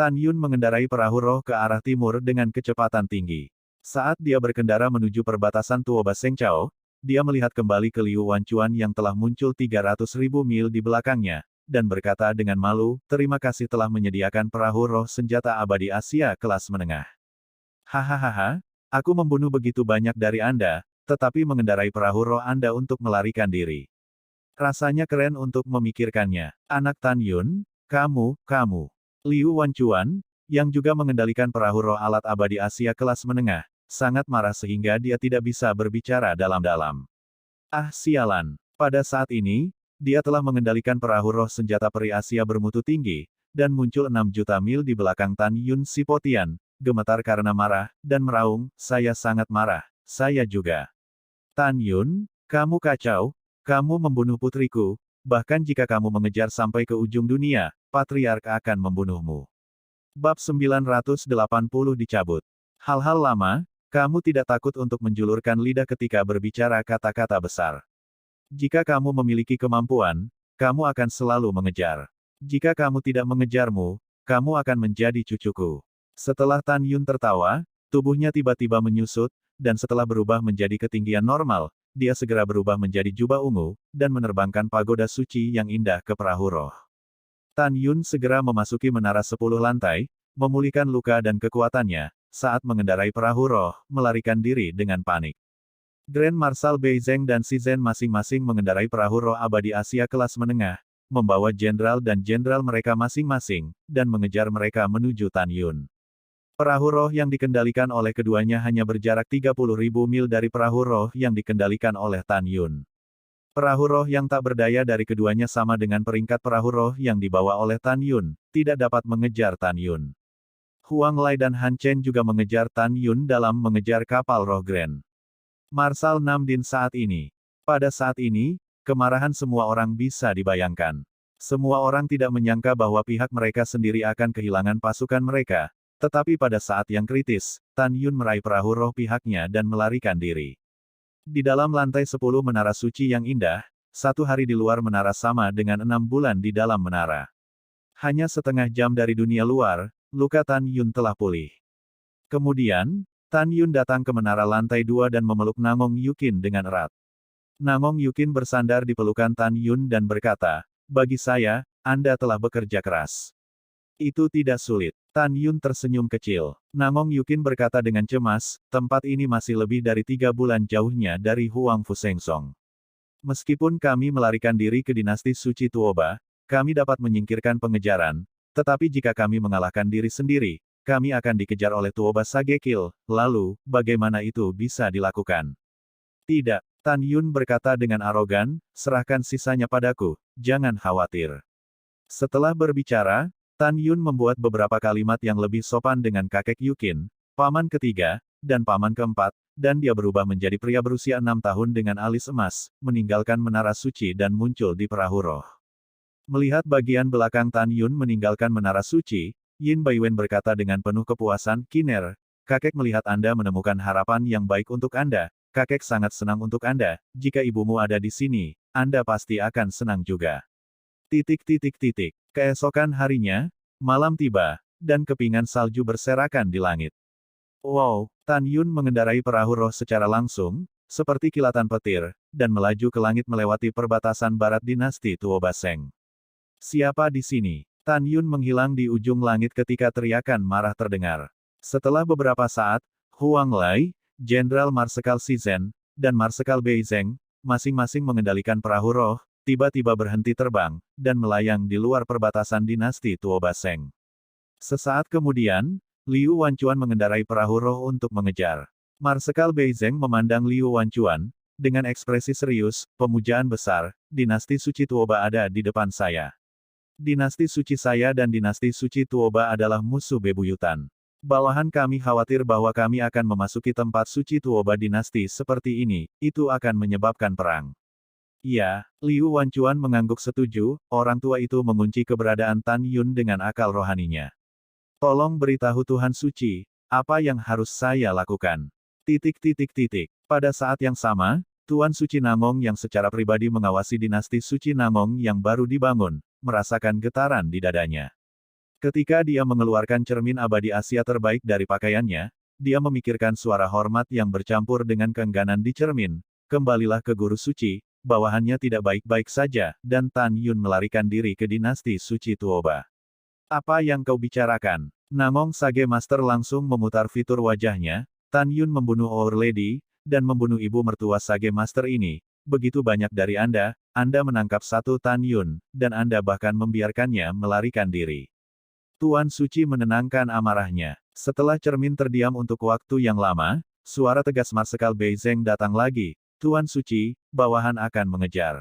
Tan Yun mengendarai perahu roh ke arah timur dengan kecepatan tinggi. Saat dia berkendara menuju perbatasan Tuoba Sengchao, dia melihat kembali ke Liu Wanchuan yang telah muncul 300.000 mil di belakangnya, dan berkata dengan malu, terima kasih telah menyediakan perahu roh senjata abadi Asia kelas menengah. Hahaha, aku membunuh begitu banyak dari Anda, tetapi mengendarai perahu roh Anda untuk melarikan diri. Rasanya keren untuk memikirkannya. Anak Tan Yun, kamu. Liu Wanchuan, yang juga mengendalikan perahu roh alat abadi Asia kelas menengah, sangat marah sehingga dia tidak bisa berbicara dalam-dalam. Ah sialan, pada saat ini, dia telah mengendalikan perahu roh senjata peri Asia bermutu tinggi, dan muncul 6 juta mil di belakang Tan Yun si Potian, gemetar karena marah, dan meraung, saya sangat marah, saya juga. Tan Yun, kamu kacau, kamu membunuh putriku, bahkan jika kamu mengejar sampai ke ujung dunia, Patriark akan membunuhmu. Bab 980 dicabut. Hal-hal lama, kamu tidak takut untuk menjulurkan lidah ketika berbicara kata-kata besar. Jika kamu memiliki kemampuan, kamu akan selalu mengejar. Jika kamu tidak mengejarmu, kamu akan menjadi cucuku. Setelah Tan Yun tertawa, tubuhnya tiba-tiba menyusut, dan setelah berubah menjadi ketinggian normal, dia segera berubah menjadi jubah ungu, dan menerbangkan pagoda suci yang indah ke perahu roh. Tan Yun segera memasuki menara 10 lantai, memulihkan luka dan kekuatannya, saat mengendarai perahu roh, melarikan diri dengan panik. Grand Marshal Bei Zheng dan Shi Zhen masing-masing mengendarai perahu roh abadi Asia kelas menengah, membawa jenderal dan jenderal mereka masing-masing, dan mengejar mereka menuju Tan Yun. Perahu roh yang dikendalikan oleh keduanya hanya berjarak 30.000 mil dari perahu roh yang dikendalikan oleh Tan Yun. Perahu roh yang tak berdaya dari keduanya sama dengan peringkat perahu roh yang dibawa oleh Tan Yun, tidak dapat mengejar Tan Yun. Huang Lai dan Han Chen juga mengejar Tan Yun dalam mengejar kapal roh Grand Marshal Nam Din saat ini. Pada saat ini, kemarahan semua orang bisa dibayangkan. Semua orang tidak menyangka bahwa pihak mereka sendiri akan kehilangan pasukan mereka, tetapi pada saat yang kritis, Tan Yun meraih perahu roh pihaknya dan melarikan diri. Di dalam lantai 10 menara suci yang indah, 1 hari di luar menara sama dengan 6 bulan di dalam menara. Hanya setengah jam dari dunia luar, luka Tan Yun telah pulih. Kemudian, Tan Yun datang ke menara lantai 2 dan memeluk Nangong Yukin dengan erat. Nangong Yukin bersandar di pelukan Tan Yun dan berkata, bagi saya, Anda telah bekerja keras. Itu tidak sulit. Tan Yun tersenyum kecil. Nangong Yukin berkata dengan cemas, tempat ini masih lebih dari 3 bulan jauhnya dari Huang Fusengsong. Meskipun kami melarikan diri ke dinasti suci Tuoba, kami dapat menyingkirkan pengejaran, tetapi jika kami mengalahkan diri sendiri, kami akan dikejar oleh Tuoba Sagekil, lalu, bagaimana itu bisa dilakukan? Tidak, Tan Yun berkata dengan arogan, serahkan sisanya padaku, jangan khawatir. Setelah berbicara, Tan Yun membuat beberapa kalimat yang lebih sopan dengan kakek Yukin, paman ketiga, dan paman keempat, dan dia berubah menjadi pria berusia 6 tahun dengan alis emas, meninggalkan menara suci dan muncul di perahu roh. Melihat bagian belakang Tan Yun meninggalkan menara suci, Yin Baiwen berkata dengan penuh kepuasan, Kiner, kakek melihat Anda menemukan harapan yang baik untuk Anda. Kakek sangat senang untuk Anda. Jika ibumu ada di sini, Anda pasti akan senang juga. Keesokan harinya, malam tiba, dan kepingan salju berserakan di langit. Wow, Tan Yun mengendarai perahu roh secara langsung, seperti kilatan petir, dan melaju ke langit melewati perbatasan barat dinasti Tuo Baseng. Siapa di sini? Tan Yun menghilang di ujung langit ketika teriakan marah terdengar. Setelah beberapa saat, Huang Lai, Jenderal Marsekal Shizhen, dan Marsekal Beizeng, masing-masing mengendalikan perahu roh, tiba-tiba berhenti terbang, dan melayang di luar perbatasan dinasti Tuo Baseng. Sesaat kemudian, Liu Wanchuan mengendarai perahu roh untuk mengejar. Marsekal Beizeng memandang Liu Wanchuan, dengan ekspresi serius, pemujaan besar, dinasti suci Tuoba ada di depan saya. Dinasti suci saya dan dinasti suci Tuoba adalah musuh bebuyutan. Bawahan kami khawatir bahwa kami akan memasuki tempat suci Tuoba dinasti seperti ini, itu akan menyebabkan perang. Iya, Liu Wanchuan mengangguk setuju, orang tua itu mengunci keberadaan Tan Yun dengan akal rohaninya. Tolong beritahu Tuhan Suci, apa yang harus saya lakukan? Pada saat yang sama, Tuan Suci Nangong yang secara pribadi mengawasi dinasti Suci Nangong yang baru dibangun, merasakan getaran di dadanya. Ketika dia mengeluarkan cermin abadi Asia terbaik dari pakaiannya, dia memikirkan suara hormat yang bercampur dengan keengganan di cermin. Kembalilah ke Guru Suci, bawahannya tidak baik-baik saja, dan Tan Yun melarikan diri ke dinasti Suci Tuoba. Apa yang kau bicarakan? Nangong Sage Master langsung memutar fitur wajahnya. Tan Yun membunuh Our Lady, dan membunuh ibu mertua Sage Master ini. Begitu banyak dari Anda menangkap satu Tan Yun, dan Anda bahkan membiarkannya melarikan diri. Tuan Suci menenangkan amarahnya. Setelah cermin terdiam untuk waktu yang lama, suara tegas Marsekal Beizeng datang lagi. Tuan Suci, bawahan akan mengejar.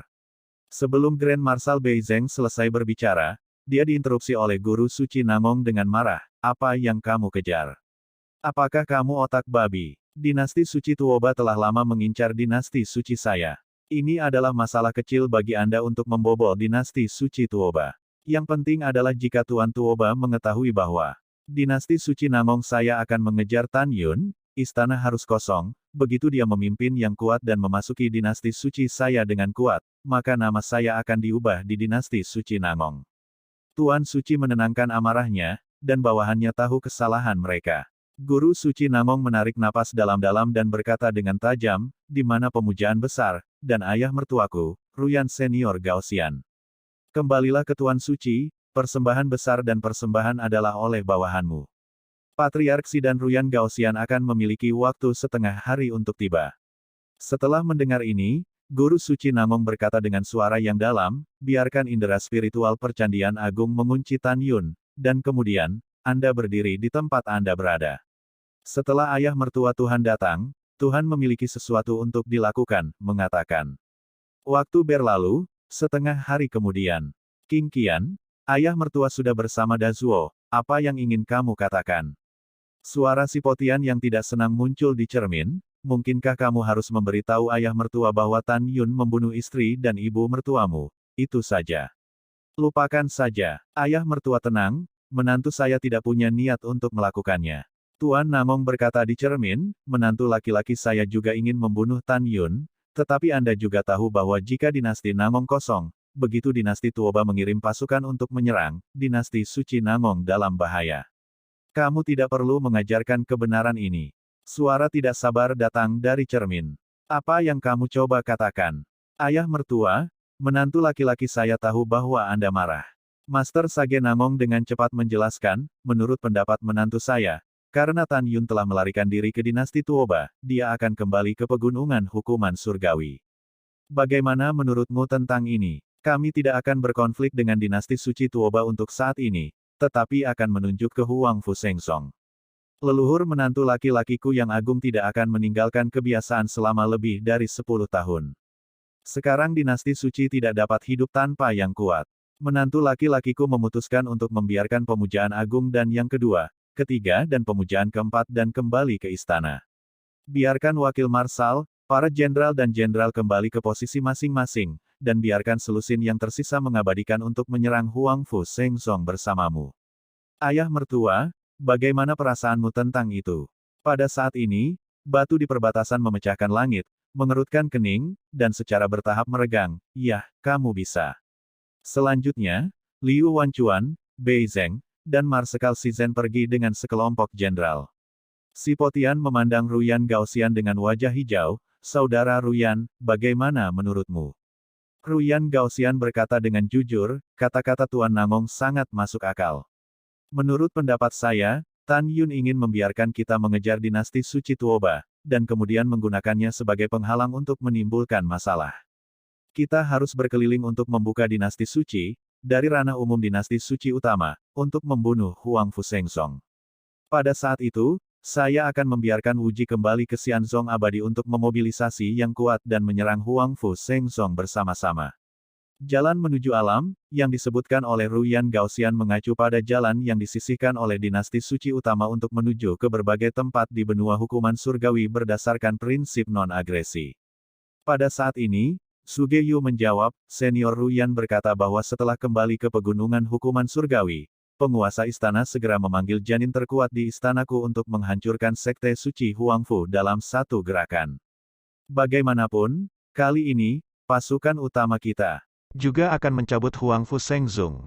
Sebelum Grand Marshal Beizeng selesai berbicara, dia diinterupsi oleh Guru Suci Nangong dengan marah. Apa yang kamu kejar? Apakah kamu otak babi? Dinasti Suci Tuoba telah lama mengincar dinasti suci saya. Ini adalah masalah kecil bagi Anda untuk membobol dinasti Suci Tuoba. Yang penting adalah jika Tuan Tuoba mengetahui bahwa dinasti suci Nangong saya akan mengejar Tan Yun, istana harus kosong. Begitu dia memimpin yang kuat dan memasuki dinasti suci saya dengan kuat, maka nama saya akan diubah di dinasti suci Nangong. Tuan Suci menenangkan amarahnya, dan bawahannya tahu kesalahan mereka. Guru Suci Nangong menarik napas dalam-dalam dan berkata dengan tajam, di mana pemujaan besar, dan ayah mertuaku, Ruyan Senior Gaoxian. Kembalilah ke Tuan Suci, persembahan besar dan persembahan adalah oleh bawahanmu. Patriark Si dan Ruyan Gaoxian akan memiliki waktu setengah hari untuk tiba. Setelah mendengar ini, Guru Suci Nangong berkata dengan suara yang dalam, biarkan indera spiritual percandian agung mengunci Tan Yun, dan kemudian, Anda berdiri di tempat Anda berada. Setelah ayah mertua Tuhan datang, Tuhan memiliki sesuatu untuk dilakukan, mengatakan. Waktu berlalu, setengah hari kemudian. King Qian, ayah mertua sudah bersama Dazuo, apa yang ingin kamu katakan? Suara si Potian yang tidak senang muncul di cermin, mungkinkah kamu harus memberitahu ayah mertua bahwa Tan Yun membunuh istri dan ibu mertuamu? Itu saja. Lupakan saja, ayah mertua tenang, menantu saya tidak punya niat untuk melakukannya. Tuan Nangong berkata di cermin, menantu laki-laki saya juga ingin membunuh Tan Yun, tetapi Anda juga tahu bahwa jika dinasti Nangong kosong, begitu dinasti Tuoba mengirim pasukan untuk menyerang, dinasti suci Nangong dalam bahaya. Kamu tidak perlu mengajarkan kebenaran ini. Suara tidak sabar datang dari cermin. Apa yang kamu coba katakan? Ayah mertua, menantu laki-laki saya tahu bahwa Anda marah. Master Sage Nangong dengan cepat menjelaskan, menurut pendapat menantu saya, karena Tan Yun telah melarikan diri ke dinasti Tuoba, dia akan kembali ke pegunungan hukuman surgawi. Bagaimana menurutmu tentang ini? Kami tidak akan berkonflik dengan dinasti suci Tuoba untuk saat ini, tetapi akan menunjuk ke Huang Fu Sengsong. Leluhur menantu laki-lakiku yang agung tidak akan meninggalkan kebiasaan selama lebih dari 10 tahun. Sekarang dinasti suci tidak dapat hidup tanpa yang kuat. Menantu laki-lakiku memutuskan untuk membiarkan pemujaan agung dan yang kedua, ketiga dan pemujaan keempat dan kembali ke istana. Biarkan wakil marsal, para jenderal dan jenderal kembali ke posisi masing-masing, dan biarkan selusin yang tersisa mengabadikan untuk menyerang Huang Fu Sengsong bersamamu. Ayah mertua, bagaimana perasaanmu tentang itu? Pada saat ini, batu di perbatasan memecahkan langit, mengerutkan kening, dan secara bertahap meregang. Yah, kamu bisa. Selanjutnya, Liu Wanchuan, Bei Zheng, dan Marsekal Shizhen pergi dengan sekelompok jenderal. Si Potian memandang Ruyan Gaoxian dengan wajah hijau. Saudara Ruyan, bagaimana menurutmu? Ruyan Gaoxian berkata dengan jujur, kata-kata Tuan Nangong sangat masuk akal. Menurut pendapat saya, Tan Yun ingin membiarkan kita mengejar dinasti suci Tuoba, dan kemudian menggunakannya sebagai penghalang untuk menimbulkan masalah. Kita harus berkeliling untuk membuka dinasti suci, dari ranah umum dinasti suci utama, untuk membunuh Huang Fushengzong. Pada saat itu, saya akan membiarkan Wuji kembali ke Xianzong abadi untuk memobilisasi yang kuat dan menyerang Huang Fushengzong bersama-sama. Jalan menuju alam, yang disebutkan oleh Ruyan Gaoxian mengacu pada jalan yang disisihkan oleh dinasti suci utama untuk menuju ke berbagai tempat di benua hukuman surgawi berdasarkan prinsip non-agresi. Pada saat ini, Sugeyu menjawab, Senior Ruyan berkata bahwa setelah kembali ke pegunungan hukuman surgawi, penguasa istana segera memanggil janin terkuat di istanaku untuk menghancurkan sekte suci Huangfu dalam satu gerakan. Bagaimanapun, kali ini, pasukan utama kita juga akan mencabut Huang Fushengzong.